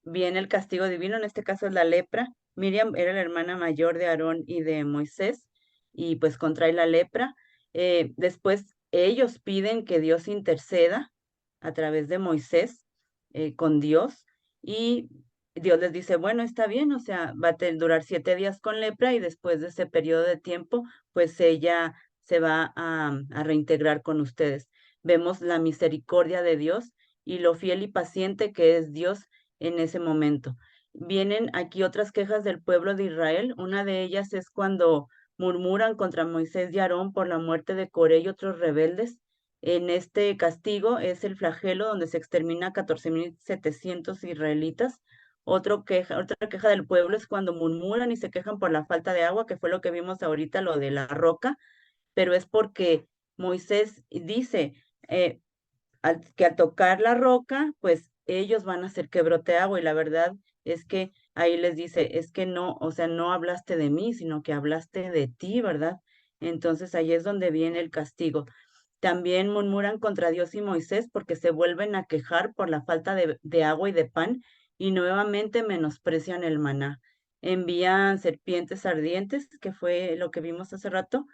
viene el castigo divino, en este caso es la lepra. Miriam era la hermana mayor de Aarón y de Moisés, y pues contrae la lepra. Después ellos piden que Dios interceda a través de Moisés con Dios, y Dios les dice, bueno, está bien, o sea, va a durar 7 días con lepra, y después de ese periodo de tiempo, pues ella se va a reintegrar con ustedes. Vemos la misericordia de Dios y lo fiel y paciente que es Dios en ese momento. Vienen aquí otras quejas del pueblo de Israel. Una de ellas es cuando murmuran contra Moisés y Aarón por la muerte de Coré y otros rebeldes. En este castigo es el flagelo donde se extermina a 14,700 israelitas. Otra queja del pueblo es cuando murmuran y se quejan por la falta de agua, que fue lo que vimos ahorita, lo de la roca, pero es porque Moisés dice que al tocar la roca, pues ellos van a hacer que brote agua, y la verdad es que ahí les dice, es que no, o sea, no hablaste de mí, sino que hablaste de ti, ¿verdad? Entonces ahí es donde viene el castigo. También murmuran contra Dios y Moisés porque se vuelven a quejar por la falta de agua y de pan, y nuevamente menosprecian el maná. Envían serpientes ardientes, que fue lo que vimos hace rato.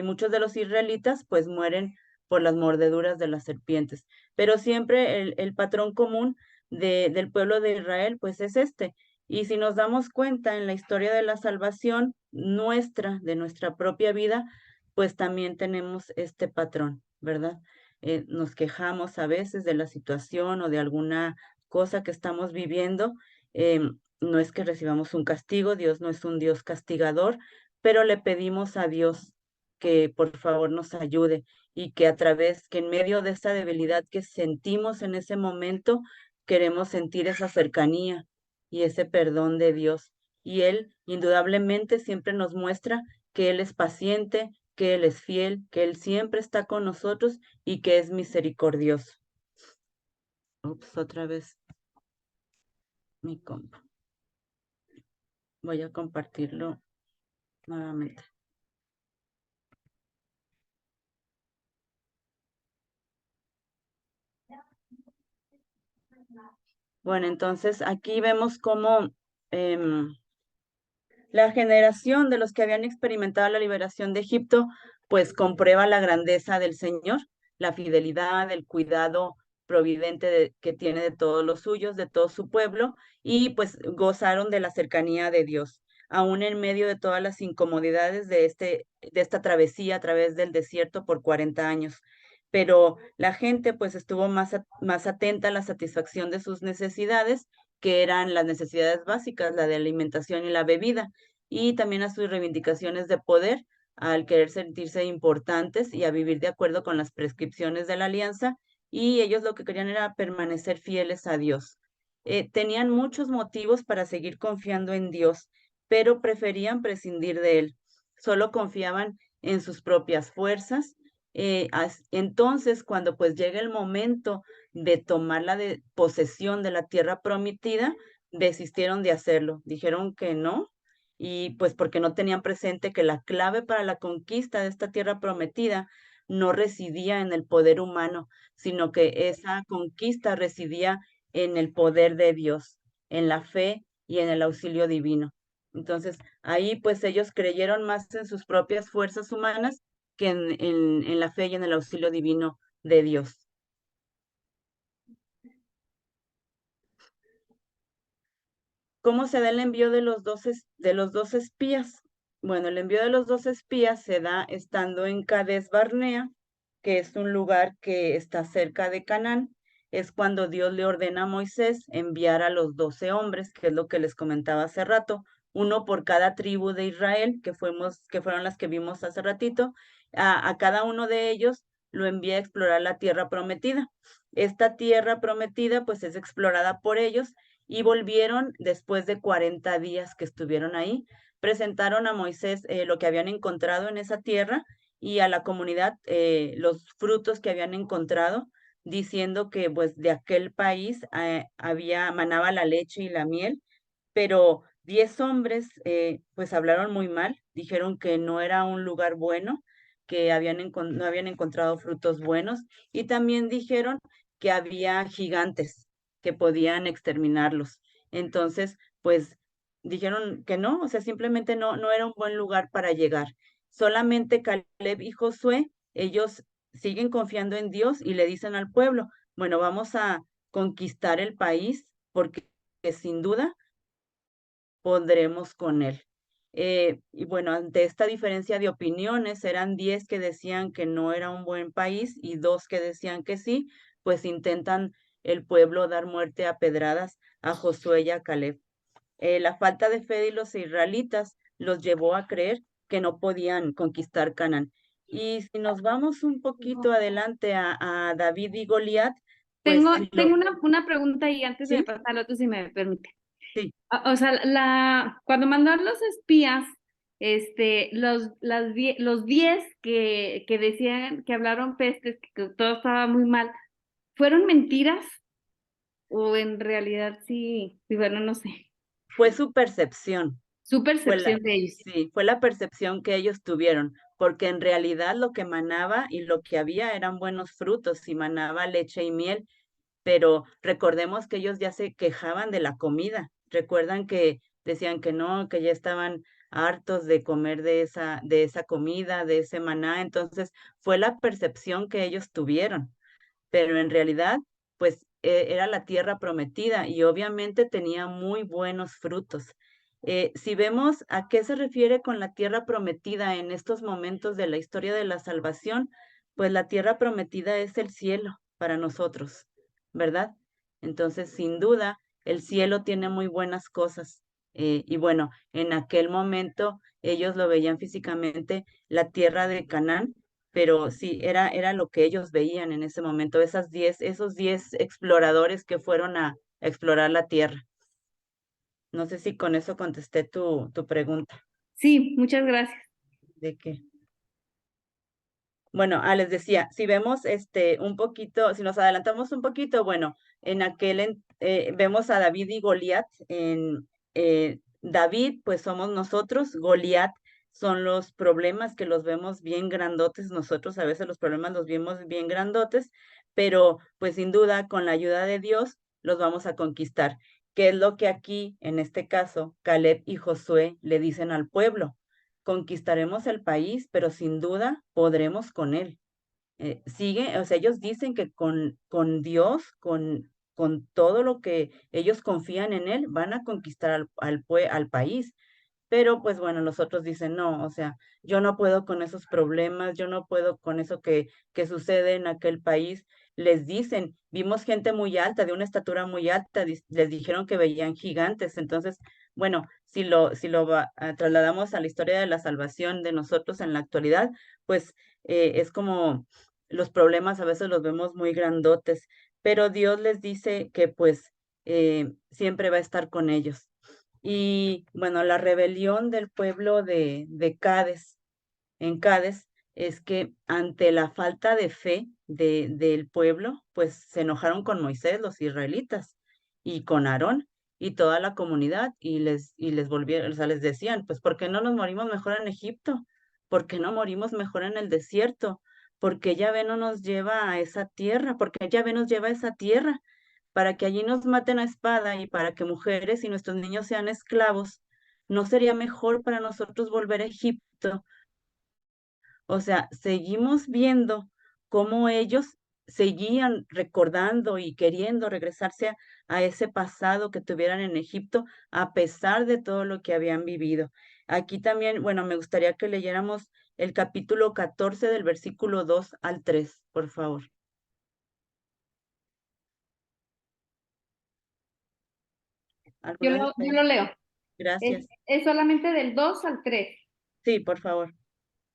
Muchos de los israelitas pues mueren por las mordeduras de las serpientes. Pero siempre el patrón común del pueblo de Israel, pues es este. Y si nos damos cuenta en la historia de la salvación nuestra, de nuestra propia vida, pues también tenemos este patrón, ¿verdad? Nos quejamos a veces de la situación o de alguna cosa que estamos viviendo. No es que recibamos un castigo, Dios no es un Dios castigador, pero le pedimos a Dios que por favor nos ayude y que que en medio de esta debilidad que sentimos en ese momento, queremos sentir esa cercanía y ese perdón de Dios. Y Él indudablemente siempre nos muestra que Él es paciente, que Él es fiel, que Él siempre está con nosotros y que es misericordioso. Ups, otra vez mi compu. Voy a compartirlo nuevamente. Bueno, entonces aquí vemos cómo la generación de los que habían experimentado la liberación de Egipto, pues comprueba la grandeza del Señor, la fidelidad, el cuidado providente que tiene de todos los suyos, de todo su pueblo, y pues gozaron de la cercanía de Dios, aún en medio de todas las incomodidades de esta travesía a través del desierto por 40 años. Pero la gente pues estuvo más atenta a la satisfacción de sus necesidades, que eran las necesidades básicas, la de alimentación y la bebida, y también a sus reivindicaciones de poder, al querer sentirse importantes y a vivir de acuerdo con las prescripciones de la alianza, y ellos lo que querían era permanecer fieles a Dios. Tenían muchos motivos para seguir confiando en Dios, pero preferían prescindir de Él. Solo confiaban en sus propias fuerzas. Entonces, cuando pues llega el momento de tomar posesión de la tierra prometida, desistieron de hacerlo. Dijeron que no, y pues porque no tenían presente que la clave para la conquista de esta tierra prometida no residía en el poder humano, sino que esa conquista residía en el poder de Dios, en la fe y en el auxilio divino. Entonces, ahí pues ellos creyeron más en sus propias fuerzas humanas que en la fe y en el auxilio divino de Dios. ¿Cómo se da el envío de los dos espías? Bueno, el envío de los 2 espías se da estando en Cades Barnea, que es un lugar que está cerca de Canaán. Es cuando Dios le ordena a Moisés enviar a los 12 hombres, que es lo que les comentaba hace rato, uno por cada tribu de Israel, que fueron las que vimos hace ratito. A cada uno de ellos lo envía a explorar la tierra prometida. Esta tierra prometida pues es explorada por ellos y volvieron después de 40 días que estuvieron ahí. Presentaron a Moisés lo que habían encontrado en esa tierra y a la comunidad los frutos que habían encontrado, diciendo que pues de aquel país manaba la leche y la miel, pero 10 hombres pues hablaron muy mal, dijeron que no era un lugar bueno, que no habían encontrado frutos buenos, y también dijeron que había gigantes que podían exterminarlos. Entonces, pues dijeron que no, o sea, simplemente no era un buen lugar para llegar. Solamente Caleb y Josué, ellos siguen confiando en Dios y le dicen al pueblo, bueno, vamos a conquistar el país porque sin duda pondremos con él. Y bueno, ante esta diferencia de opiniones, eran 10 que decían que no era un buen país y 2 que decían que sí, pues intentan el pueblo dar muerte a pedradas a Josué y a Caleb. La falta de fe de los israelitas los llevó a creer que no podían conquistar Canaán. Y si nos vamos un poquito adelante a David y Goliat, pues Tengo una pregunta ahí antes de ¿Sí? pasar al otro, si me permite. Sí. O sea, cuando mandaron los espías, los 10 que decían que hablaron pestes, que todo estaba muy mal, ¿fueron mentiras? ¿O en realidad sí? Bueno, no sé. Fue su percepción. Su percepción de ellos. Sí, fue la percepción que ellos tuvieron, porque en realidad lo que manaba y lo que había eran buenos frutos y manaba leche y miel, pero recordemos que ellos ya se quejaban de la comida. Recuerdan que decían que no, que ya estaban hartos de comer de esa comida, de ese maná. Entonces, fue la percepción que ellos tuvieron, pero en realidad, pues era la tierra prometida y obviamente tenía muy buenos frutos. Si vemos a qué se refiere con la tierra prometida en estos momentos de la historia de la salvación, pues la tierra prometida es el cielo para nosotros, ¿verdad? Entonces, sin duda, el cielo tiene muy buenas cosas. Y bueno, en aquel momento ellos lo veían físicamente, la tierra de Canaán, pero sí, era lo que ellos veían en ese momento, esos 10 exploradores que fueron a explorar la tierra. No sé si con eso contesté tu pregunta. Sí, muchas gracias. ¿De qué? Bueno, les decía, si vemos un poquito, si nos adelantamos un poquito, bueno, vemos a David y Goliat. David, pues somos nosotros, Goliat son los problemas que los vemos bien grandotes, nosotros a veces los problemas los vemos bien grandotes, pero pues sin duda con la ayuda de Dios los vamos a conquistar. ¿Qué es lo que aquí, en este caso, Caleb y Josué le dicen al pueblo? Conquistaremos el país, pero sin duda podremos con él. O sea, ellos dicen que con Dios, con todo lo que ellos confían en él, van a conquistar al país. Pero pues bueno, los otros dicen, no, o sea, yo no puedo con esos problemas, yo no puedo con eso que sucede en aquel país. Les dicen, vimos gente muy alta, de una estatura muy alta, les dijeron que veían gigantes. Entonces, bueno, si lo trasladamos a la historia de la salvación de nosotros en la actualidad, pues es como los problemas a veces los vemos muy grandotes, pero Dios les dice que pues siempre va a estar con ellos. Y bueno, la rebelión del pueblo de Cades, en Cades, es que ante la falta de fe del pueblo, pues se enojaron con Moisés, los israelitas, y con Aarón y toda la comunidad, y les volvieron, o sea, les decían, pues, ¿por qué no nos morimos mejor en Egipto? ¿Por qué no morimos mejor en el desierto? ¿Por qué Yahvé no nos lleva a esa tierra? ¿Por qué Yahvé nos lleva a esa tierra? Para que allí nos maten a espada y para que mujeres y nuestros niños sean esclavos. ¿No sería mejor para nosotros volver a Egipto? O sea, seguimos viendo cómo ellos seguían recordando y queriendo regresarse a ese pasado que tuvieran en Egipto, a pesar de todo lo que habían vivido. Aquí también, bueno, me gustaría que leyéramos el capítulo 14 del versículo 2 al 3, por favor. Yo ¿Alguna de lo leo. Gracias. Es solamente del 2 al 3. Sí, por favor.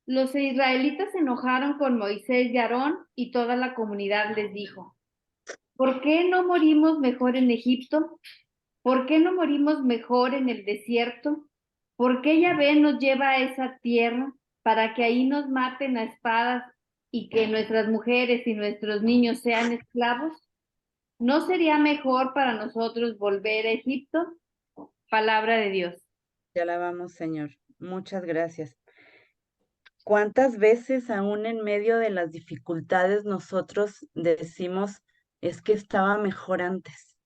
Los israelitas se enojaron con Moisés y Aarón y toda la comunidad les dijo, ¿por qué no morimos mejor en Egipto? ¿Por qué no morimos mejor en el desierto? ¿Por qué Yahvé nos lleva a esa tierra para que ahí nos maten a espadas y que nuestras mujeres y nuestros niños sean esclavos? ¿No sería mejor para nosotros volver a Egipto? Palabra de Dios. Te alabamos, Señor. Muchas gracias. ¿Cuántas veces aún en medio de las dificultades nosotros decimos, es que estaba mejor antes?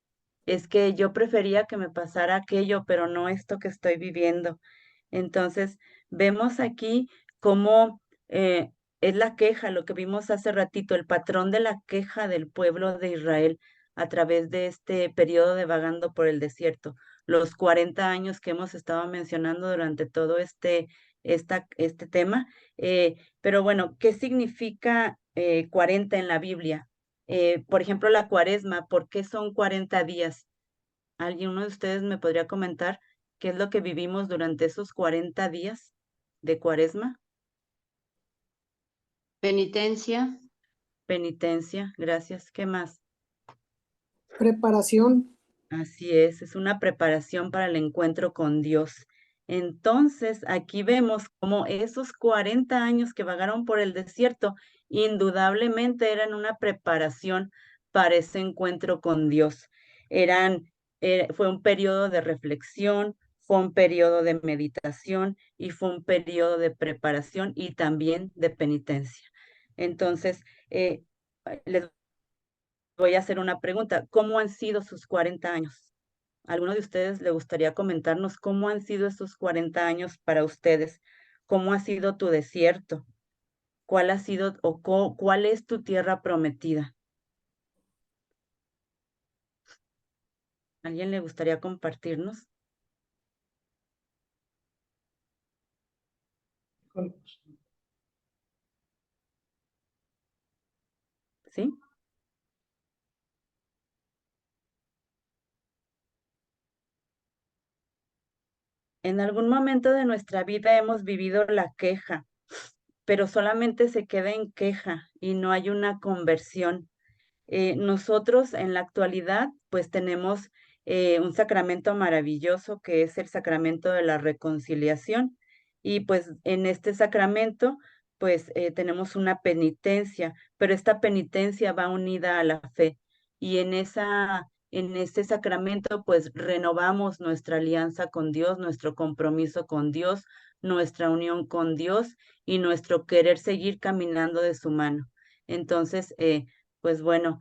Es que yo prefería que me pasara aquello, pero no esto que estoy viviendo. Entonces, vemos aquí cómo es la queja, lo que vimos hace ratito, el patrón de la queja del pueblo de Israel a través de este periodo de vagando por el desierto, los 40 años que hemos estado mencionando durante todo este tema. Pero bueno, ¿qué significa 40 en la Biblia? Por ejemplo, la cuaresma, ¿por qué son 40 días? ¿Alguno de ustedes me podría comentar qué es lo que vivimos durante esos 40 días de cuaresma? Penitencia. Penitencia, gracias. ¿Qué más? Preparación. Así es una preparación para el encuentro con Dios. Entonces, aquí vemos cómo esos 40 años que vagaron por el desierto, indudablemente eran una preparación para ese encuentro con Dios. Fue un periodo de reflexión, fue un periodo de meditación y fue un periodo de preparación y también de penitencia. Entonces, les voy a hacer una pregunta. ¿Cómo han sido sus 40 años? ¿Alguno de ustedes le gustaría comentarnos cómo han sido estos 40 años para ustedes? ¿Cómo ha sido tu desierto? ¿Cuál ha sido o cuál es tu tierra prometida? ¿Alguien le gustaría compartirnos? ¿Sí? En algún momento de nuestra vida hemos vivido la queja, pero solamente se queda en queja y no hay una conversión. Nosotros en la actualidad pues tenemos un sacramento maravilloso que es el sacramento de la reconciliación y pues en este sacramento pues tenemos una penitencia, pero esta penitencia va unida a la fe y en este sacramento pues renovamos nuestra alianza con Dios, nuestro compromiso con Dios, nuestra unión con Dios y nuestro querer seguir caminando de su mano. Entonces, pues bueno,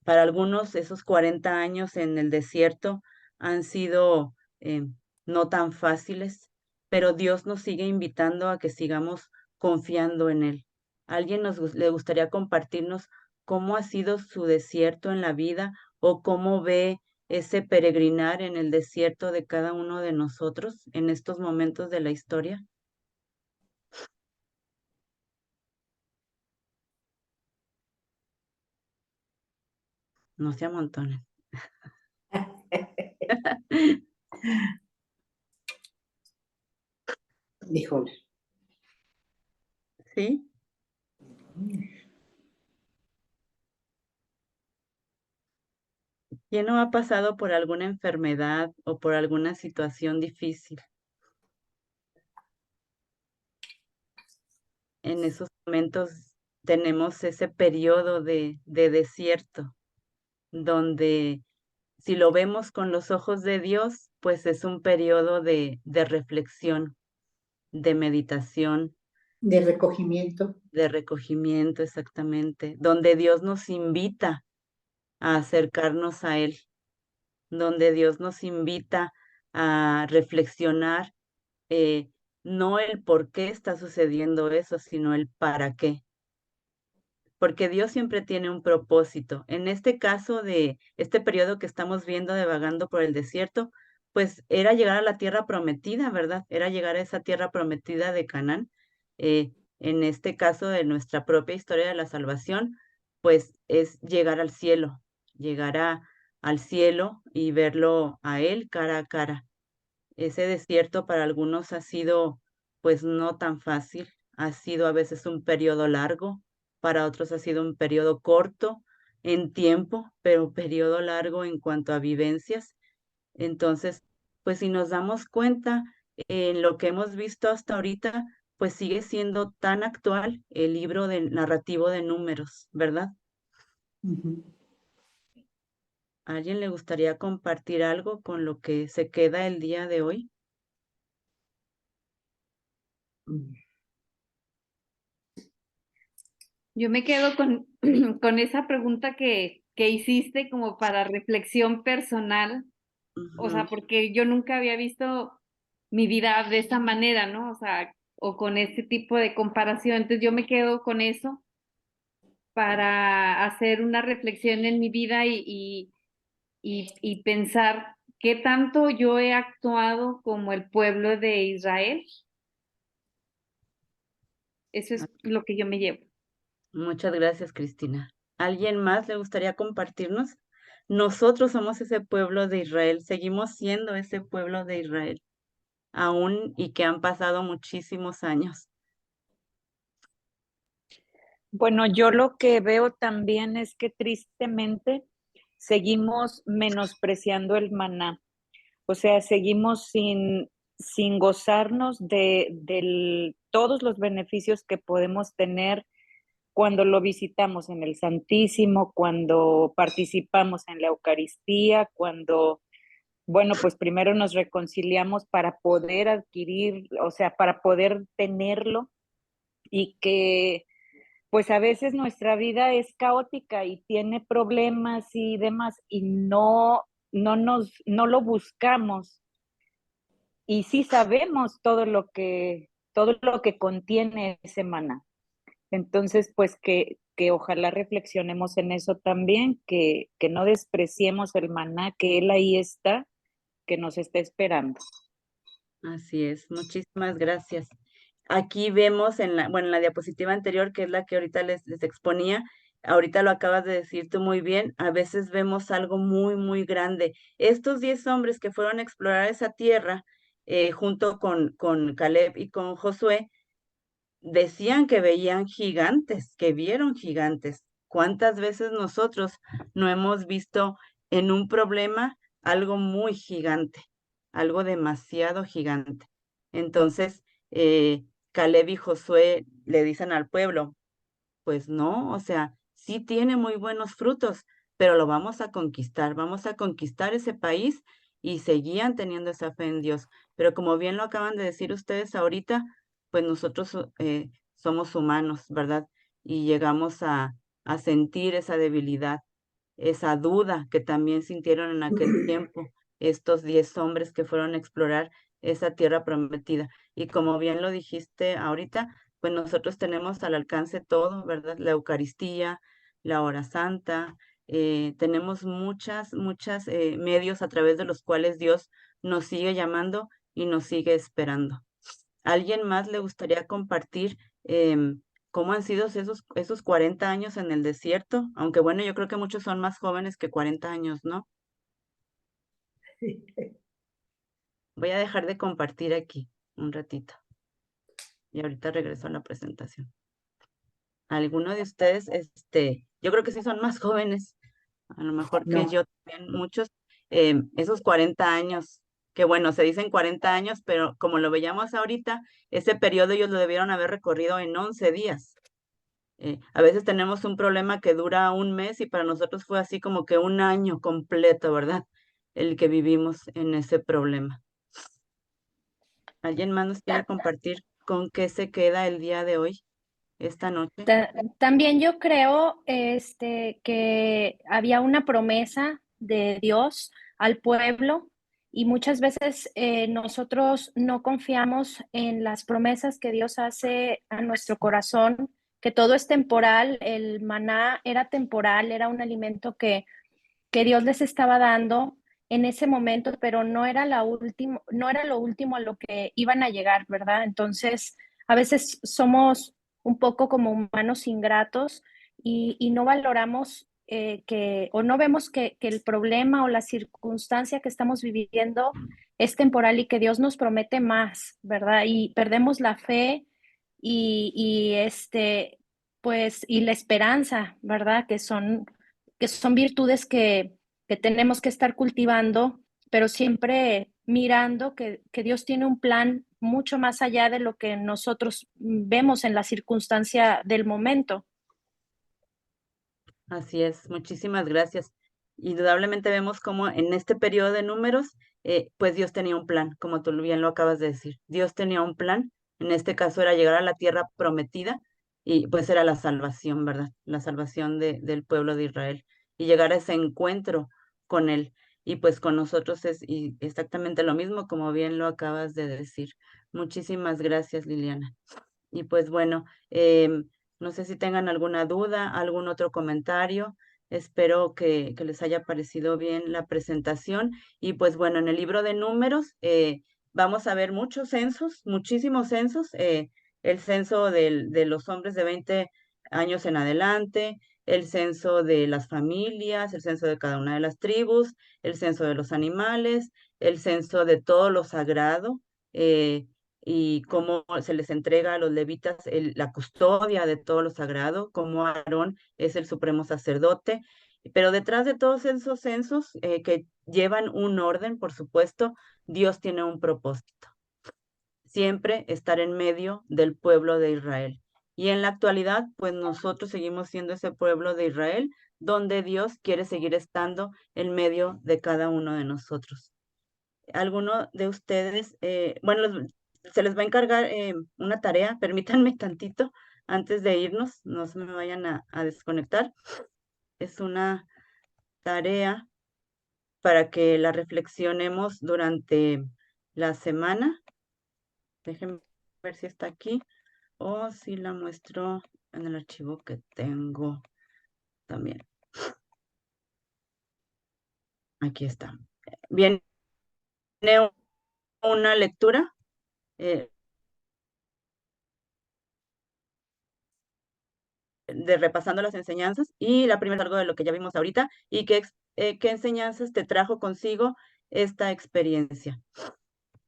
para algunos esos 40 años en el desierto han sido no tan fáciles, pero Dios nos sigue invitando a que sigamos confiando en Él. ¿Alguien le gustaría compartirnos cómo ha sido su desierto en la vida o cómo ve ese peregrinar en el desierto de cada uno de nosotros en estos momentos de la historia? No se amontonen. Híjole. ¿Sí? ¿Quién no ha pasado por alguna enfermedad o por alguna situación difícil? En esos momentos tenemos ese periodo de desierto, donde si lo vemos con los ojos de Dios, pues es un periodo de reflexión, de meditación, De recogimiento. de recogimiento exactamente, donde Dios nos invita a acercarnos a Él, donde Dios nos invita a reflexionar, eh, no el por qué está sucediendo eso, sino el para qué. Porque Dios siempre tiene un propósito. En este caso de este periodo que estamos viendo de vagando por el desierto, pues era llegar a la tierra prometida, ¿verdad? Era llegar a esa tierra prometida de Canaán. En este caso de nuestra propia historia de la salvación, pues es llegar al cielo, llegar al cielo y verlo a Él cara a cara. Ese desierto para algunos ha sido pues no tan fácil, ha sido a veces un periodo largo, para otros ha sido un periodo corto en tiempo, pero periodo largo en cuanto a vivencias. Entonces, pues si nos damos cuenta en lo que hemos visto hasta ahorita, pues sigue siendo tan actual el libro narrativo de Números, ¿verdad? ¿A alguien le gustaría compartir algo con lo que se queda el día de hoy? Yo me quedo con, con esa pregunta que hiciste como para reflexión personal, o sea, porque yo nunca había visto mi vida de esa manera, ¿no? O sea, o con este tipo de comparación. Entonces yo me quedo con eso para hacer una reflexión en mi vida y pensar qué tanto yo he actuado como el pueblo de Israel. Eso es lo que yo me llevo. Muchas gracias, Cristina. ¿Alguien más le gustaría compartirnos? Nosotros somos ese pueblo de Israel, seguimos siendo ese pueblo de Israel, aún y que han pasado muchísimos años. Bueno, yo lo que veo también es que tristemente seguimos menospreciando el maná. O sea, seguimos sin gozarnos de todos los beneficios que podemos tener cuando lo visitamos en el Santísimo, cuando participamos en la Eucaristía, cuando, bueno, pues primero nos reconciliamos para poder adquirir, o sea, para poder tenerlo y que pues a veces nuestra vida es caótica y tiene problemas y demás y no no lo buscamos y sí sabemos todo lo que contiene ese maná. Entonces, pues que ojalá reflexionemos en eso también, que no despreciemos el maná, que Él ahí está, que nos está esperando. Así es, muchísimas gracias. Aquí vemos en la diapositiva anterior, que es la que ahorita les exponía, ahorita lo acabas de decir tú muy bien, a veces vemos algo muy, muy grande. Estos 10 hombres que fueron a explorar esa tierra, junto con Caleb y con Josué, decían que veían gigantes, que vieron gigantes. ¿Cuántas veces nosotros no hemos visto en un problema algo muy gigante, algo demasiado gigante? Entonces, Caleb y Josué le dicen al pueblo, pues no, o sea, sí tiene muy buenos frutos, pero lo vamos a conquistar ese país y seguían teniendo esa fe en Dios. Pero como bien lo acaban de decir ustedes ahorita, pues nosotros somos humanos, ¿verdad? Y llegamos a sentir esa debilidad, esa duda que también sintieron en aquel tiempo estos 10 hombres que fueron a explorar esa tierra prometida. Y como bien lo dijiste ahorita, pues nosotros tenemos al alcance todo, ¿verdad? La Eucaristía, la hora santa, tenemos muchas medios a través de los cuales Dios nos sigue llamando y nos sigue esperando. ¿Alguien más le gustaría compartir cómo han sido esos 40 años en el desierto? Aunque bueno, yo creo que muchos son más jóvenes que 40 años, ¿no? Voy a dejar de compartir aquí un ratito y ahorita regreso a la presentación. ¿Alguno de ustedes, yo creo que sí son más jóvenes, a lo mejor que No. yo también, muchos, esos 40 años, que bueno, se dicen 40 años, pero como lo veíamos ahorita, ese periodo ellos lo debieron haber recorrido en 11 días. A veces tenemos un problema que dura un mes y para nosotros fue así como que un año completo, ¿verdad? El que vivimos en ese problema. ¿Alguien más nos quiere compartir con qué se queda el día de hoy, esta noche? También yo creo que había una promesa de Dios al pueblo y muchas veces nosotros no confiamos en las promesas que Dios hace a nuestro corazón, que todo es temporal. El maná era temporal, era un alimento que Dios les estaba dando en ese momento, pero no era no era lo último a lo que iban a llegar, ¿verdad? Entonces, a veces somos un poco como humanos ingratos y no valoramos o no vemos que el problema o la circunstancia que estamos viviendo es temporal y que Dios nos promete más, ¿verdad? Y perdemos la fe pues, y la esperanza, ¿verdad? Que son virtudes que tenemos que estar cultivando, pero siempre mirando que Dios tiene un plan mucho más allá de lo que nosotros vemos en la circunstancia del momento. Así es, muchísimas gracias. Indudablemente vemos cómo en este periodo de números, pues Dios tenía un plan, como tú bien lo acabas de decir. Dios tenía un plan, en este caso era llegar a la tierra prometida y pues era la salvación, ¿verdad? La salvación del pueblo de Israel y llegar a ese encuentro con Él. Y pues con nosotros es exactamente lo mismo, como bien lo acabas de decir. Muchísimas gracias, Liliana. Y pues bueno, no sé si tengan alguna duda, algún otro comentario. Espero que les haya parecido bien la presentación. Y pues bueno, en el libro de números vamos a ver muchos censos, muchísimos censos. El censo de los hombres de 20 años en adelante, el censo de las familias, el censo de cada una de las tribus, el censo de los animales, el censo de todo lo sagrado. Y cómo se les entrega a los levitas la custodia de todo lo sagrado, cómo Aarón es el supremo sacerdote. Pero detrás de todos esos censos que llevan un orden, por supuesto, Dios tiene un propósito. Siempre estar en medio del pueblo de Israel. Y en la actualidad, pues nosotros seguimos siendo ese pueblo de Israel, donde Dios quiere seguir estando en medio de cada uno de nosotros. ¿Alguno de ustedes, bueno, se les va a encargar una tarea, permítanme tantito antes de irnos, no se me vayan a desconectar. Es una tarea para que la reflexionemos durante la semana. Déjenme ver si está aquí o si la muestro en el archivo que tengo también. Aquí está. Viene una lectura de repasando las enseñanzas, y la primera algo de lo que ya vimos ahorita, y qué enseñanzas te trajo consigo esta experiencia.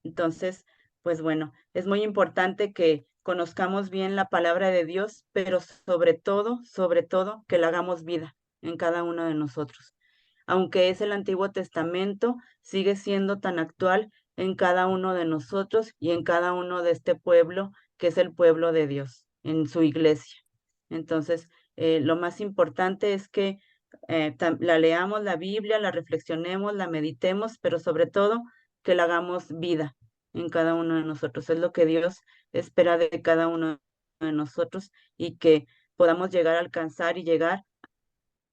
Entonces, pues bueno, es muy importante que conozcamos bien la palabra de Dios, pero sobre todo, que la hagamos vida en cada uno de nosotros. Aunque es el Antiguo Testamento, sigue siendo tan actual en cada uno de nosotros y en cada uno de este pueblo, que es el pueblo de Dios, en su iglesia. Entonces, lo más importante es que la leamos la Biblia, la reflexionemos, la meditemos, pero sobre todo que la hagamos vida en cada uno de nosotros. Es lo que Dios espera de cada uno de nosotros, y que podamos llegar a alcanzar y llegar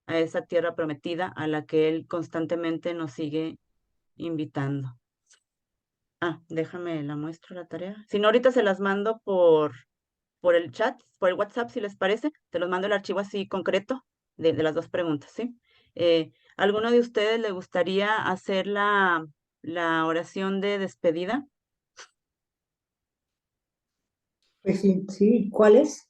a esa tierra prometida a la que Él constantemente nos sigue invitando. Déjame la muestro la tarea. Si no, ahorita se las mando por el chat, por el WhatsApp, si les parece. Te los mando el archivo así concreto de las dos preguntas, ¿sí? ¿Alguno de ustedes le gustaría hacer la oración de despedida? Pues sí, sí, ¿cuál es?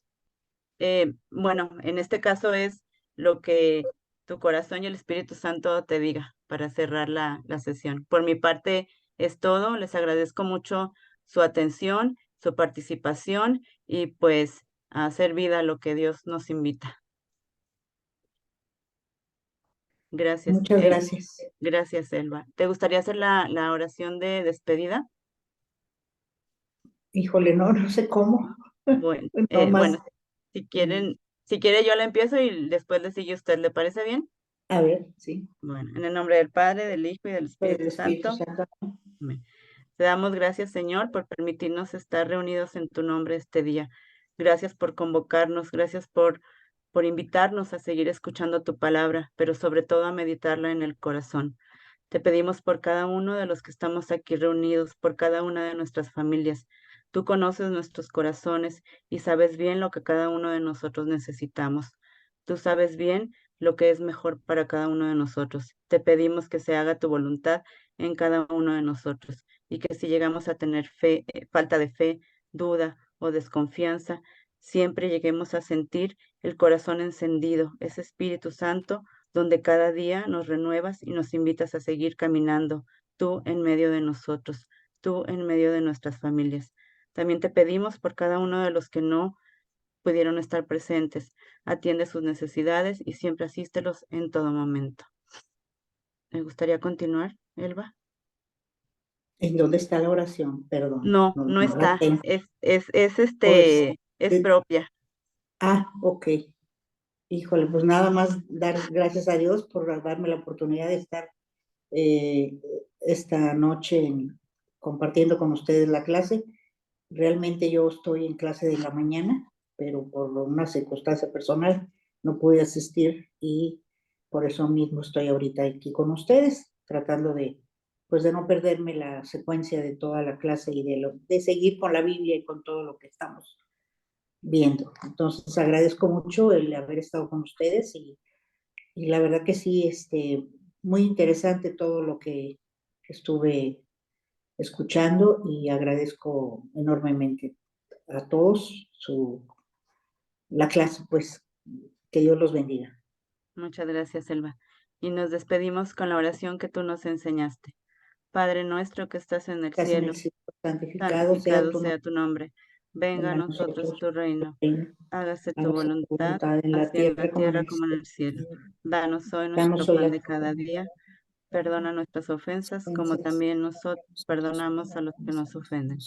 Bueno, en este caso es lo que tu corazón y el Espíritu Santo te diga para cerrar la sesión. Por mi parte es todo. Les agradezco mucho su atención, su participación, y pues a hacer vida lo que Dios nos invita. Gracias. Muchas gracias. Gracias, Elba. ¿Te gustaría hacer la oración de despedida? Híjole, no sé cómo. Bueno, No más. bueno, si quiere yo la empiezo y después le sigue usted. ¿Le parece bien? A ver, sí. Bueno, en el nombre del Padre, del Hijo y del Espíritu Santo. Amén. Te damos gracias, Señor, por permitirnos estar reunidos en tu nombre este día. Gracias por convocarnos, gracias por invitarnos a seguir escuchando tu palabra, pero sobre todo a meditarla en el corazón. Te pedimos por cada uno de los que estamos aquí reunidos, por cada una de nuestras familias. Tú conoces nuestros corazones y sabes bien lo que cada uno de nosotros necesitamos. Tú sabes bien lo que es mejor para cada uno de nosotros. Te pedimos que se haga tu voluntad en cada uno de nosotros, y que si llegamos a tener falta de fe, duda o desconfianza, siempre lleguemos a sentir el corazón encendido, ese Espíritu Santo donde cada día nos renuevas y nos invitas a seguir caminando, tú en medio de nosotros, tú en medio de nuestras familias. También te pedimos por cada uno de los que no pudieron estar presentes. Atiende sus necesidades y siempre asístelos en todo momento. ¿Me gustaría continuar, Elba? ¿En dónde está la oración? Perdón. No la está. tengo. Es propia. Ok. Híjole, pues nada más dar gracias a Dios por darme la oportunidad de estar esta noche compartiendo con ustedes la clase. Realmente yo estoy en clase de la mañana, pero por una circunstancia personal no pude asistir, y por eso mismo estoy ahorita aquí con ustedes, tratando de no perderme la secuencia de toda la clase y de seguir con la Biblia y con todo lo que estamos viendo. Entonces agradezco mucho el haber estado con ustedes, y la verdad que sí, muy interesante todo lo que estuve escuchando, y agradezco enormemente a todos la clase, pues que Dios los bendiga. Muchas gracias, Elba. Y nos despedimos con la oración que tú nos enseñaste. Padre nuestro que estás en el cielo, santificado sea tu nombre. Venga a nosotros tu reino. Hágase tu voluntad, en la así en la tierra tierra como en el cielo. Danos hoy nuestro pan de cada día. Perdona nuestras ofensas, como también nosotros perdonamos a los que nos ofenden.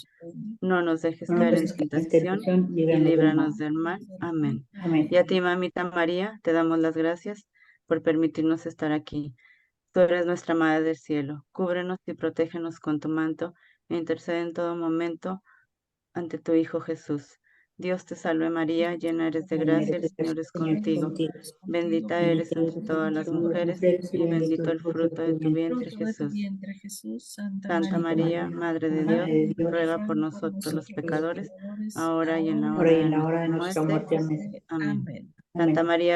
No nos dejes caer en tentación y líbranos del mal. Amén. Amén. Y a ti, mamita María, te damos las gracias por permitirnos estar aquí. Tú eres nuestra Madre del Cielo. Cúbrenos y protégenos con tu manto, e intercede en todo momento ante tu Hijo Jesús. Dios te salve María, llena eres de gracia, el Señor es contigo. Bendita eres entre todas las mujeres y bendito el fruto de tu vientre, Jesús. Santa María, Madre de Dios, ruega por nosotros los pecadores, ahora y en la hora de nuestra muerte. Amén. Santa María,